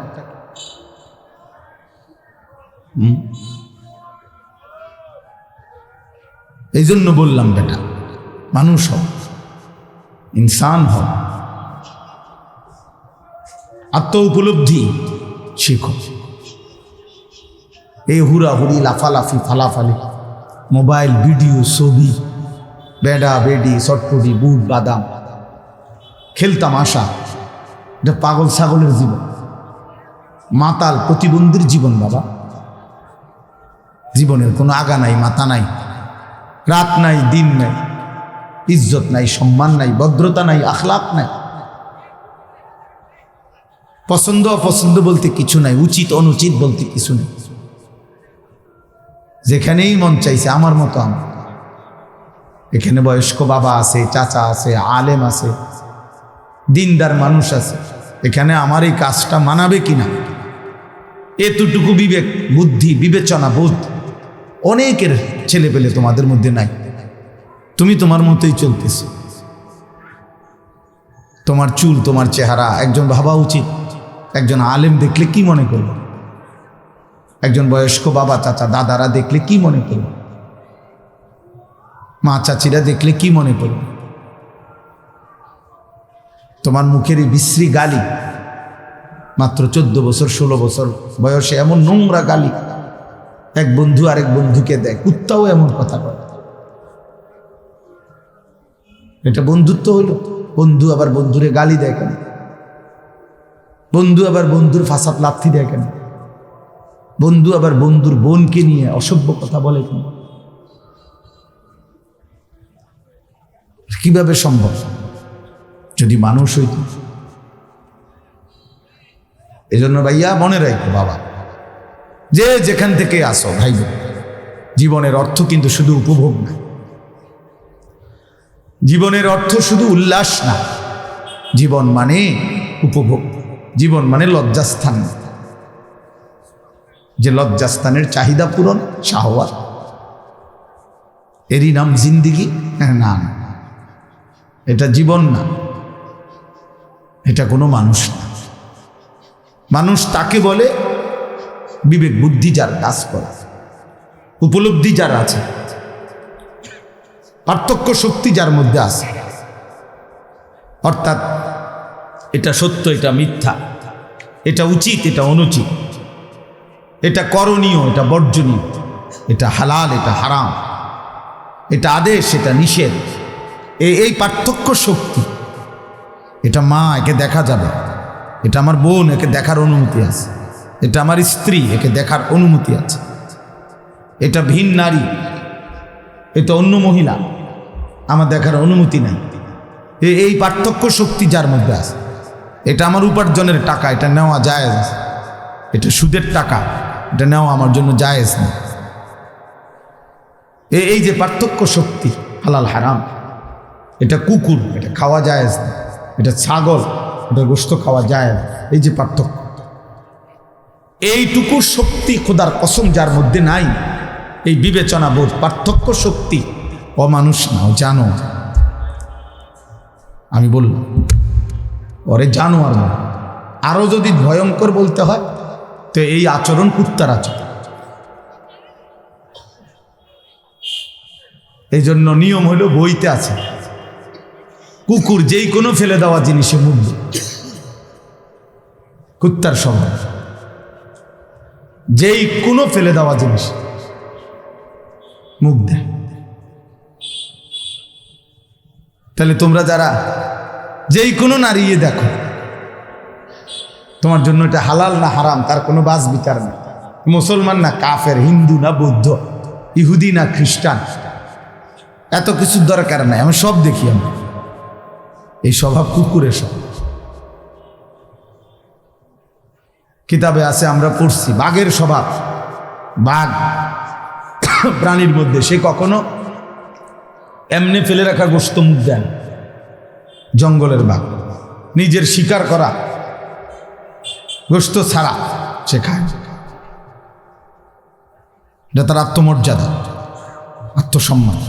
Speaker 1: এই জন্য বললাম বেটা, মানুষ হও, ইনসান হও, আত্ম উপলব্ধি শিখো। এই হুড়াহুড়ি, লাফালাফি, ফালাফালি, মোবাইল, ভিডিও, ছবি, বেডা বেডি, চটপটি, বুট বাদাম, খেলতামাশা, এটা পাগল ছাগলের জীবন, মাতাল প্রতিবন্ধীর জীবন। বাবা, জীবনের কোনো আগা নাই, মাথা নাই, রাত নাই, দিন নাই, ইজ্জত নাই, সম্মান নাই, ভদ্রতা নাই, আখলাক নাই, পছন্দ অপছন্দ বলতে কিছু নাই, উচিত অনুচিত বলতে কিছু নেই। যেখানেই মন চাইছে আমার মতো আমার, এখানে বয়স্ক বাবা আছে, চাচা আছে, আলেম আছে, দিনদার মানুষ আছে, এখানে আমার এই কাজটা মানাবে কিনা এতটুকু বিবেক, বুদ্ধি, বিবেচনা, বোধ অনেকের ছেলে পেলে তোমাদের মধ্যে নাই। তুমি তোমার মতোই চলতেছ, তোমার চুল, তোমার চেহারা, একজন ভাবা উচিত একজন আলেম দেখলে কি মনে করল, একজন বয়স্ক বাবা চাচা দাদারা দেখলে কি মনে করল, মা চাচিরা দেখলে কি মনে করল। তোমার মুখের এই বিশ্রী গালি, মাত্র 14 বছর 16 বছর বয়সে এমন নোংরা গালি এক বন্ধু আরেক বন্ধুকে দেয়, কুত্তাও এমন কথা বলে। এটা বন্ধুত্ব হইল? বন্ধু আবার বন্ধুরে গালি দেয় কেন? বন্ধু আবার বন্ধুর ফাসাদ লাথি দেয় কেন? বন্ধু আবার বন্ধুর বোনকে নিয়ে অসভ্য কথা বলে কেন? কিভাবে সম্ভব যদি মানুষ হইত? এজন্য ভাইয়া মনে রাখো বাবা, যে যেখান থেকে আসো ভাই, জীবনের অর্থ কিন্তু শুধু উপভোগ না, জীবনের অর্থ শুধু উল্লাস না, জীবন মানে উপভোগ, জীবন মানে লজ্জাস্থান, যে লজ্জাস্থানের চাহিদা পূরণ, শাহওয়াত, এরই নাম জিন্দিগি? না, এটা জীবন না, এটা কোনো মানুষ না। মানুষ তাকে বলে বিবেক বুদ্ধি যার কাজ করে, উপলব্ধি যার আছে, পার্থক্য শক্তি যার মধ্যে আছে, অর্থাৎ এটা সত্য, এটা মিথ্যা, এটা উচিত, এটা অনুচিত, এটা করণীয়, এটা বর্জনীয়, এটা হালাল, এটা হারাম, এটা আদেশ, এটা নিষেধ, এই পার্থক্য শক্তি। এটা মা, একে দেখা যাবে, এটা আমার বোন, একে দেখার অনুমতি আছে, এটা আমার স্ত্রী, একে দেখার অনুমতি আছে, এটা ভিন নারী, এটা অন্য মহিলা, আমার দেখার অনুমতি নাই। এই পার্থক্য শক্তি যার মধ্যে আছে। এটা আমার উপার্জনের টাকা, এটা নেওয়া জায়েজ, এটা সুদের টাকা, এটা নেওয়া আমার জন্য জায়েজ না। এই যে পার্থক্য শক্তি, হালাল হারাম, এটা কুকুর, এটা খাওয়া জায়েজ না, এটা ছাগল, এটা গোশত খাওয়া জায়েজ, এই যে পার্থক্য, এইটুকু শক্তি খোদার কসম যার মধ্যে নাই, এই বিবেচনা বোধ, পার্থক্য শক্তি, অমানুষ না, ও জানো। আমি বললাম ওরে জানোয়ার না, আরো যদি ভয়ঙ্কর বলতে হয় তো এই আচরণ কুত্তার আচরণ। এই জন্য নিয়ম হলো, বইতে আছে কুকুর যেই কোনো ফেলে দেওয়া জিনিসে মুখ দেয়, কুত্তার স্বভাব যেই কোনো ফেলে দেওয়া জিনিস মুখ দেয়। তাহলে তোমরা যারা যেই কোনো নারী দেখো, তোমার জন্য এটা হালাল না হারাম তার কোনো বাস বিচার নেই। মুসলমান না কাফের, হিন্দু না বৌদ্ধ, ইহুদি না খ্রিস্টান, এত কিছুর দরকার নাই, আমি সব দেখি। আমি এই স্বভাব কুকুরের স্বভাব। কিতাবে আছে, আমরা পড়ছি, বাঘের স্বভাব। বাঘ প্রাণীর মধ্যে সে কখনো এমনি ফেলে রাখা গোশত মুখ দেন, জঙ্গলের বাঘ নিজের শিকার করা গোশত ছাড়া সে খায়। এটা তার আত্মমর্যাদা, আত্মসম্মান,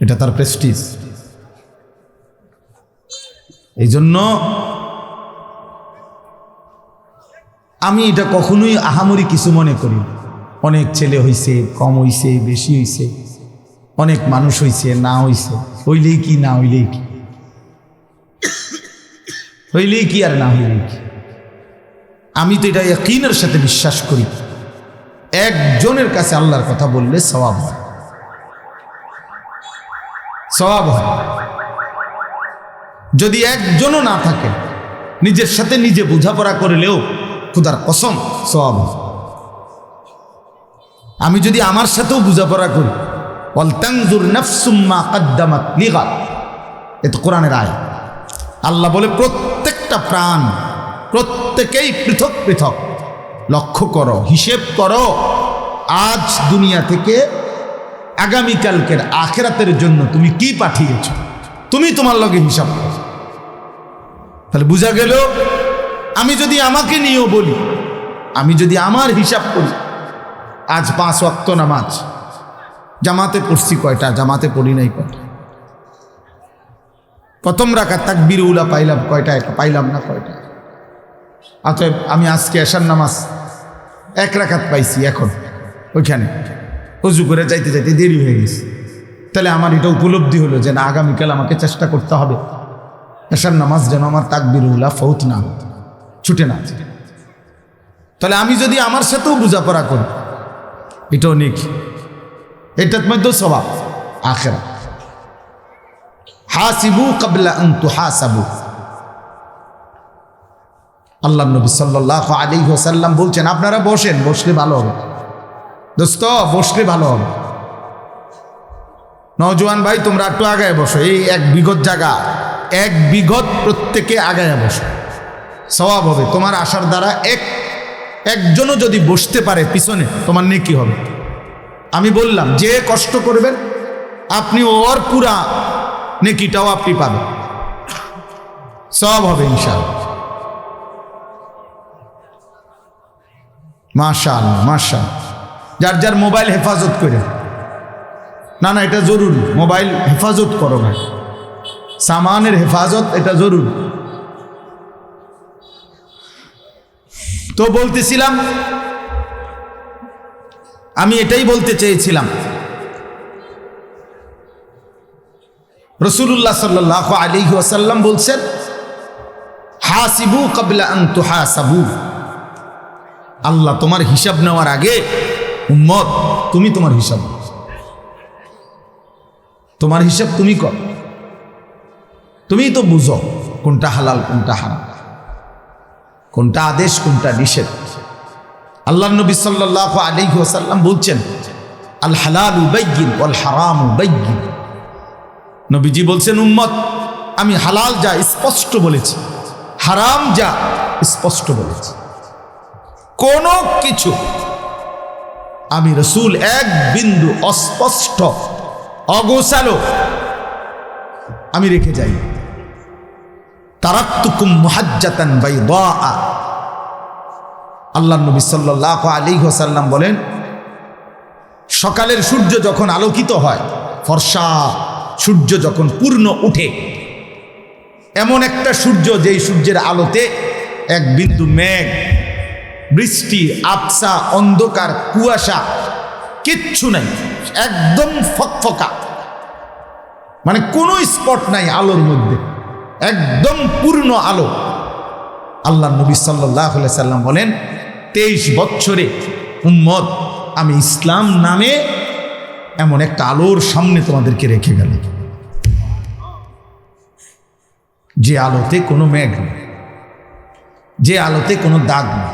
Speaker 1: এটা তার প্রেস্টিজ। এই জন্য আমি এটা কখনোই আহামরি কিছু মনে করি। অনেক ছেলে হইছে, কম হইছে, বেশি হইছে, অনেক মানুষ হইছে, না হইছে, হইলেই কি না হইলেই কি, হইলেই কি আর না হইলেই কি। আমি তো এটা ইয়াকিনের সাথে বিশ্বাস করি, একজনের কাছে আল্লাহর কথা বললে সওয়াব হয়, সওয়াব হয়। যদি একজনও না থাকে, নিজের সাথে নিজে বোঝাপড়া করলেও খোদার কসম সওয়াব হয়। আমি যদি আমার সাথেও বোঝাপড়া করি, ওয়ালতানজুর নাফসুম মা কদ্দামাত লিগাদ, এ তো কোরআনের আয়াত। আল্লাহ বলে প্রত্যেকটা প্রাণ, প্রত্যেকেই পৃথক পৃথক লক্ষ্য করো, হিসেব করো, আজ দুনিয়া থেকে আগামীকালকের আখিরাতের জন্য তুমি কি পাঠিয়েছ, তুমি তোমার লগে হিসাব করো। তাহলে বোঝা গেল, আমি যদি আমাকে নিয়েও বলি, আমি যদি আমার হিসাব করি, আজ 5 ওয়াক্ত নামাজ জামাতে পড়ছি কয়টা, জামাতে পড়ি নাই কয়টা, প্রথম রাকাত তাকবীর উলা পাইলাম কয়টা, পাইলাম না কয়টা। অতএব আমি আজকে এশার নামাজ 1 রাকাত পাইছি, এখন ওইখানে উজু করে যাইতে যাইতে দেরি হয়ে গেছে। তাহলে আমার এটা উপলব্ধি হলো যে না, আগামীকাল আমাকে চেষ্টা করতে হবে এশার নামাজ যেন আমার তাকবীর উলা ফৌত না, ছুটে না। তাহলে আমি যদি আমার সাথেও বোঝাপড়া করি, এটাও নেকি, এটার মধ্যেও স্বভাব আখিরাত। হাসিবু ক্বাবলা আন তুহাসাবু। আল্লাহ নবী সাল্লাল্লাহু আলাইহি ওয়াসাল্লাম বলছেন, আপনারা বসেন, বসলে ভালো হবে দোস্ত, বসলে ভালো হবে। নওজোয়ান ভাই তোমরা একটু আগায় বসো, এই 1 বিঘত জায়গা, 1 বিঘত প্রত্যেকে আগায় বসো, সওয়াব হবে। তোমার আসার দ্বারা একজনও যদি বসতে পারে পিছনে, তোমার নেকি হবে। আমি বললাম যে কষ্ট করবেন আপনি ওর পুরা নেকিটাও আপনি পাবেন, সওয়াব হবে ইনশাআল্লাহ। মাশাআল্লাহ মাশাআল্লাহ। যার যার মোবাইল হেফাজত করে, না না এটা জরুরি, মোবাইল হেফাজত করো ভাই, সামানের হেফাজত এটা জরুরি। তো বলতেছিলাম, আমি এটাই বলতে চেয়েছিলাম, রাসূলুল্লাহ সাল্লাল্লাহু আলাইহি ওয়াসাল্লাম বলছেন, হাসিবু ক্বাবলা আন তুহাসাবু। আল্লাহ তোমার হিসাব নেওয়ার আগে উম্মত তুমি তোমার হিসাব তুমি কর, তুমিই তো বুঝো কোনটা হালাল কোনটা হারাম, কোনটা আদেশ কোনটা নিষেধ। আল্লাহ নবী সাল্লাল্লাহু আলাইহি ওয়াসাল্লাম বলছেন, আল হালালু বাইয়িন ওয়াল হারামু বাইয়িন। নবীজি বলছেন, উম্মত আমি হালাল যা স্পষ্ট বলেছি, হারাম যা স্পষ্ট বলেছি। কোনো কিছু আমি রাসূল 1 বিন্দু অস্পষ্ট অগোছালো আমি রেখে যাই। তারাকতুকুম মুহাজ্জাতান বাইদা। আল্লাহ নবী সাল্লাল্লাহু আলাইহি ওয়াসাল্লাম বলেন, সকালের সূর্য যখন আলোকিত হয়, ফর্সা সূর্য যখন পূর্ণ উঠে, এমন একটা সূর্য যেই সূর্যের আলোতে 1 বিন্দু মেঘ, বৃষ্টি, আবসা, অন্ধকার, কুয়াশা কিচ্ছু নাই, একদম ফকফকা, মানে কোনো স্পট নাই আলোর মধ্যে, একদম পূর্ণ আলো। আল্লাহ নবী সাল্লাল্লাহু আলাইহি সাল্লাম বলেন, 23 বছরে উম্মত আমি ইসলাম নামে এমন একটা আলোর সামনে তোমাদেরকে রেখে গেল, যে আলোতে কোনো মেঘ নেই, যে আলোতে কোনো দাগ নেই,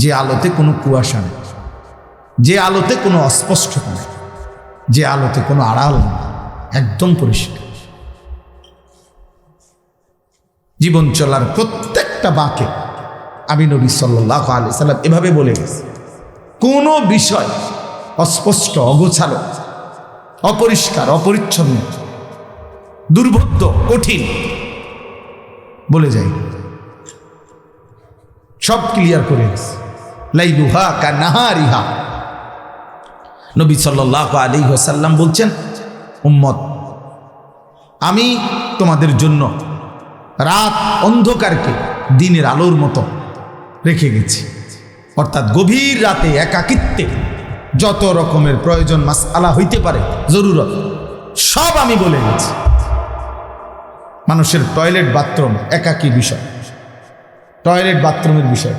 Speaker 1: যে আলোতে কোনো কুয়াশা নেই, যে আলোতে কোনো অস্পষ্টতা নেই, যে আলোতে কোনো আড়াল নেই, একদম পরিষ্কার। জীবন চলার প্রত্যেকটা বাঁকে আমি নবী সাল্লাল্লাহু আলাইহি সাল্লাম এভাবে বলে গেছি, কোনো বিষয় অস্পষ্ট, অগোছালো, অপরিষ্কার, অপরিচ্ছন্ন, দুর্বোধ্য, কঠিন বলে যাই, সব ক্লিয়ার করে গেছে। লাইলুহা কান্নাহারিহা। নবী সাল্লাল্লাহু আলাইহি ওয়াসাল্লাম বলছেন, উম্মত আমি তোমাদের জন্য রাত অন্ধকারকে দিনের আলোর মতো রেখে গেছি। অর্থাৎ গভীর রাতে একাকিত্বে যত রকমের প্রয়োজন মাসআলা হইতে পারে, জরুরত, সব আমি বলে গেছি। মানুষের টয়লেট বাথরুম একাকী বিষয়, টয়লেট বাথরুমের বিষয়,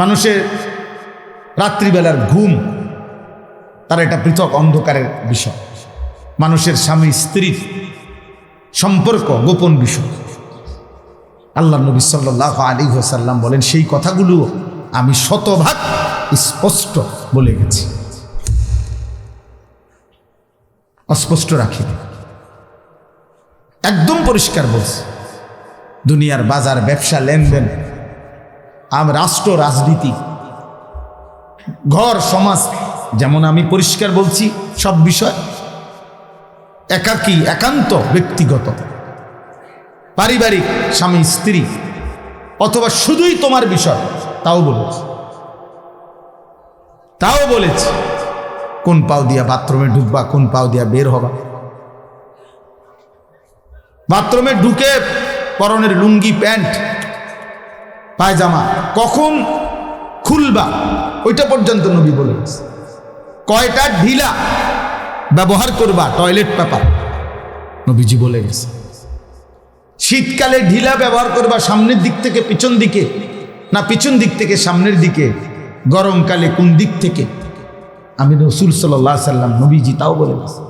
Speaker 1: মানুষের রাত্রিবেলার ঘুম তার এটা পৃথক অন্ধকারের বিষয়, মানুষের স্বামী স্ত্রীর সম্পর্ক গোপন বিষয়। আল্লাহ নবী সাল্লাল্লাহু আলাইহি ওয়াসাল্লাম বলেন, সেই কথাগুলো আমি শতভাগ স্পষ্ট বলে গেছি, অস্পষ্ট রাখিনি, একদম পরিষ্কার বলছি। দুনিয়ার বাজার, ব্যবসা, লেনদেন, রাষ্ট্র, রাজনীতি, ঘর, সমাজ, যেমন আমি পরিষ্কার বলছি সব বিষয়, একাকী, একান্ত, ব্যক্তিগত, পারিবারিক, স্বামী স্ত্রী, অথবা শুধুই তোমার বিষয়, তাও বলেছি কোন পাও দিয়া বাথরুমে ঢুকবা, কোন পাও দিয়া বের হবা, বাথরুমে ঢুকে পরনের লুঙ্গি প্যান্ট পায়জামা কখন খুলবা ওইটা পর্যন্ত নবী বলে গেছে। কয়টা ঢিলা ব্যবহার করবা টয়লেট পেপার নবীজি বলে গেছে। শীতকালে ঢিলা ব্যবহার করবা সামনের দিক থেকে পিছন দিকে, না পিছন দিক থেকে সামনের দিকে, গরমকালে কোন দিক থেকে, আমি রাসূল সাল্লাল্লাহু আলাইহি সাল্লাম নবীজি তাও বলে গেছে,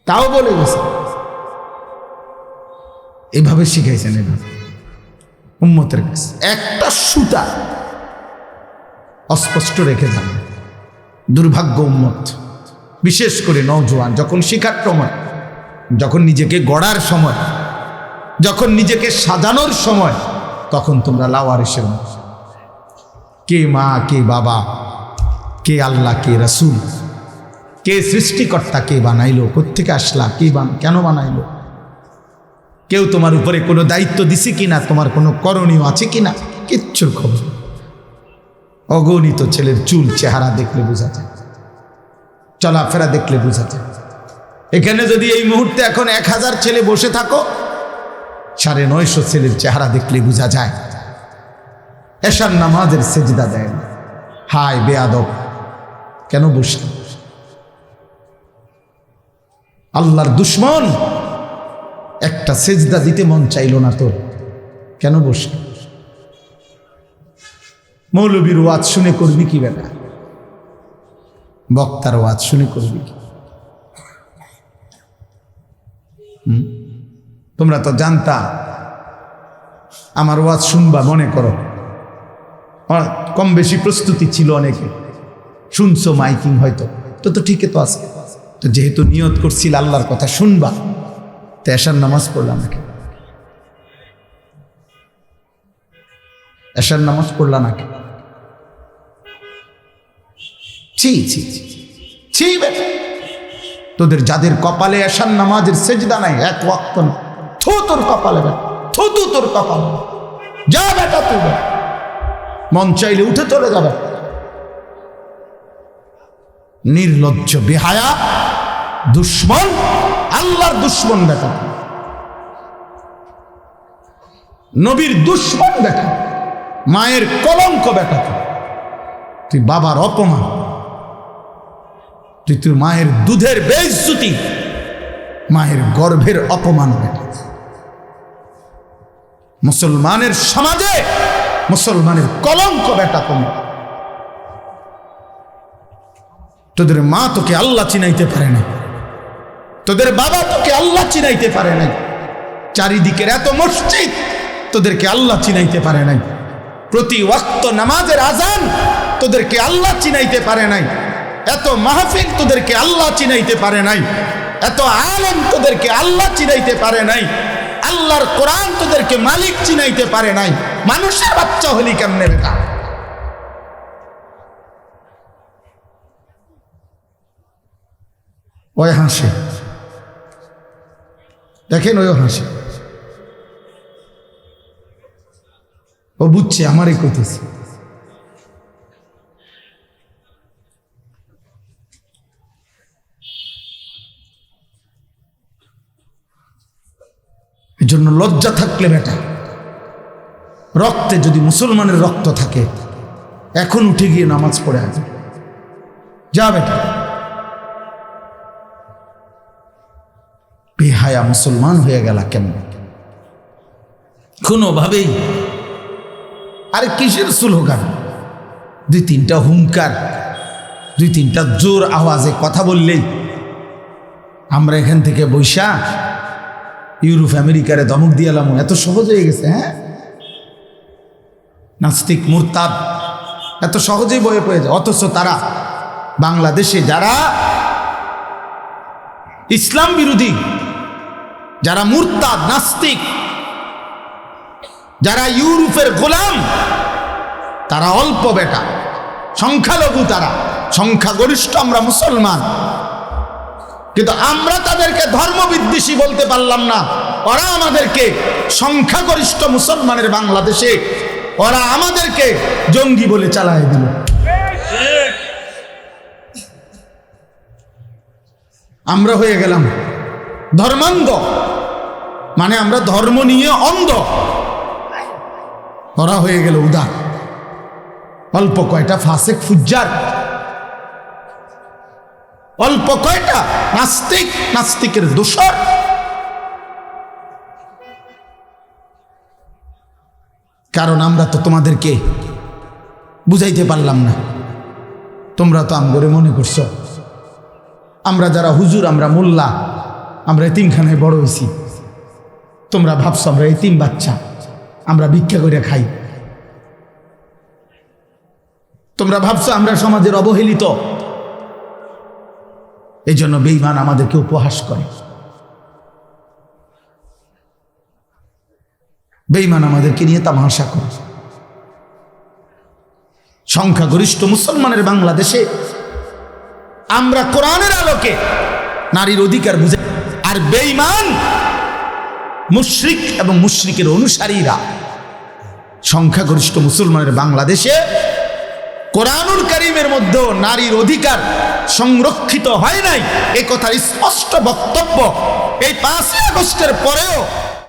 Speaker 1: তাও বলে গেছে। এভাবে শিখাইছেন, এভাবে উম্মতের কাছে একটা সুতা অস্পষ্ট রেখে যান। দুর্ভাগ্য উম্মত, বিশেষ করে নওজোয়ান, যখন শিখার সময়, যখন নিজেকে গড়ার সময়, যখন নিজেকে সাজানোর সময়, তখন তোমরা লাওয়ারিসের মতো। কে মা, কে বাবা, কে আল্লাহ, কে রাসূল, কে সৃষ্টিকর্তা, কে বানাইলো, কোত্থেকে আসলা, কে কেন বানাইলো, কেউ তোমার উপরে কোনো দায়িত্ব দিছে কিনা, তোমার কোনো করণীয় আছে কিনা, কিচ্ছুর খবর। অগণিত ছেলের চুল চেহারা দেখলে বোঝা যায়, চলাফেরা দেখলে বোঝা যায়। এখানে যদি এই মুহূর্তে এখন 1000 ছেলে বসে থাকো, 950 ছেলের চেহারা দেখলে বোঝা যায়। এশার নামাজের সেজদা দেয় না, হায় বেয়াদব, কেন বসলি? আল্লাহর দুশ্মন, একটা সেজদা দিতে মন চাইলো না তোর, কেন বসলি? মৌলবীর ওয়াজ শুনে করবি কি বেটা? বক্তার ওয়াজ শুনে করবি কি? তোমরা তো জানতা আমার ওয়াজ শুনবা, মনে করো কম বেশি প্রস্তুতি ছিল, অনেকে শুনছো মাইকিং হয়তো, তো ঠিকই তো আছে। তো যেহেতু নিয়ত করছিল আল্লাহর কথা শুনবা, তো এশার নামাজ পড়লাম নাকি? এশার নামাজ পড়লা নাকি? ছি ছি ছি বেটা, তোদের যাদের কপালে এশার নামাজের সেজদা নাই, এক ওয়াক্ত না, থু তোর কপালে বেটা, থু তোর কপালে, যা বেটা তুই, মন চাইলে উঠে চলে যাবে। নির্লজ্জ, বেহায়া, দুশ্মন, আল্লাহর দুশ্মন বেটা, নবীর দুশ্মন বেটা, মায়ের কলঙ্ক বেটা, তুই বাবার অপমান, তুই তোর মায়ের দুধের বেইজ্জতি, মায়ের গর্ভের অপমান বেটা। মুসলমানের সমাজে মুসলমানের কলঙ্ক বেটা তোমরা। তোদের মা তোকে আল্লাহ চিনাইতে পারে না, তোদের বাবা তোকে আল্লাহ চিনাইতে পারে নাই, চারিদিকের এত মসজিদ তোদেরকে আল্লাহ চিনাইতে পারে নাই, প্রতি ওয়াক্ত নামাজের আজান তোদেরকে আল্লাহ চিনাইতে পারে নাই, এত মাহফিল তোদেরকে আল্লাহ চিনাইতে পারে নাই, এত আলেম তোদেরকে আল্লাহ চিনাইতে পারে নাই, আল্লাহর কোরআন তোদেরকে মালিক চিনাইতে পারে নাই। মানুষের বাচ্চা হলি কেমনে বেটা? ওই হাসে, দেখেন ওই হাসে, ও বুঝছে আমারই কইতেছে। এই জন্য লজ্জা থাকলে বেটা, রক্তে যদি মুসলমানের রক্ত থাকে, এখন উঠে গিয়ে নামাজ পড়ে আসবে, যা বেটা। বেহায়া মুসলমান হয়ে গেল কেমন? কোনোভাবেই। আরে কিসের স্লোগান? 2-3টা হুঙ্কার, 2-3টা জোর আওয়াজে কথা বললেই আমরা এখান থেকে বৈশা ইউরোপ আমেরিকারে ধমক দিয়ালাম, এত সহজ হয়ে গেছে। হ্যাঁ, নাস্তিক মুরতাদ এত সহজেই বয়ে পড়ে যায়। অথচ তারা বাংলাদেশে যারা ইসলাম বিরোধী, যারা মুরতাদ নাস্তিক, যারা ইউরোপের গোলাম, তারা অল্প বেটা, সংখ্যালঘু, তারা সংখ্যাগরিষ্ঠ আমরা মুসলমান। কিন্তু আমরা তাদেরকে ধর্মবিদ্বেষী বলতে পারলাম না, ওরা আমাদেরকে সংখ্যাগরিষ্ঠ মুসলমানের বাংলাদেশে ওরা আমাদেরকে জঙ্গি বলে চালায় দিল। আমরা হয়ে গেলাম ধর্মান্ধ মানে আমরা ধর্ম নিয়ে অন্ধ। ওরা হয়ে গেল উদার। অল্প কয়টা ফাসেক ফুজ্জার, অল্প কয়টা নাস্তিক, নাস্তিকের দোষর। কারণ আমরা তো তোমাদেরকে বুঝাইতে পারলাম না, তোমরা তো আমগরে মনে করছো আমরা যারা হুজুর, আমরা মোল্লা, আমরা এতিমখানায় বড় হয়েছি, তোমরা ভাবছো আমরা এতিম বাচ্চা, আমরা ভিক্ষা করে খাই। তোমরা ভাবছো আমরা সমাজের অবহেলিত, এই জন্য বেঈমান আমাদেরকে উপহাস করে, বেঈমান আমাদেরকে নিয়ে তামাশা করে। সংখ্যাগরিষ্ঠ মুসলমানের বাংলাদেশে আমরা কোরআনের আলোকে নারীর অধিকার বুঝে, আর বেঈমান মুশরিক এবং মুশরিকের অনুসারীরা সংখ্যাগরিষ্ঠ মুসলমানের বাংলাদেশে কোরআনুল কারীমের মধ্যে নারীর অধিকার সংরক্ষিত হয় নাই এ কথার স্পষ্ট বক্তব্য এই 5ই আগস্টের পরেও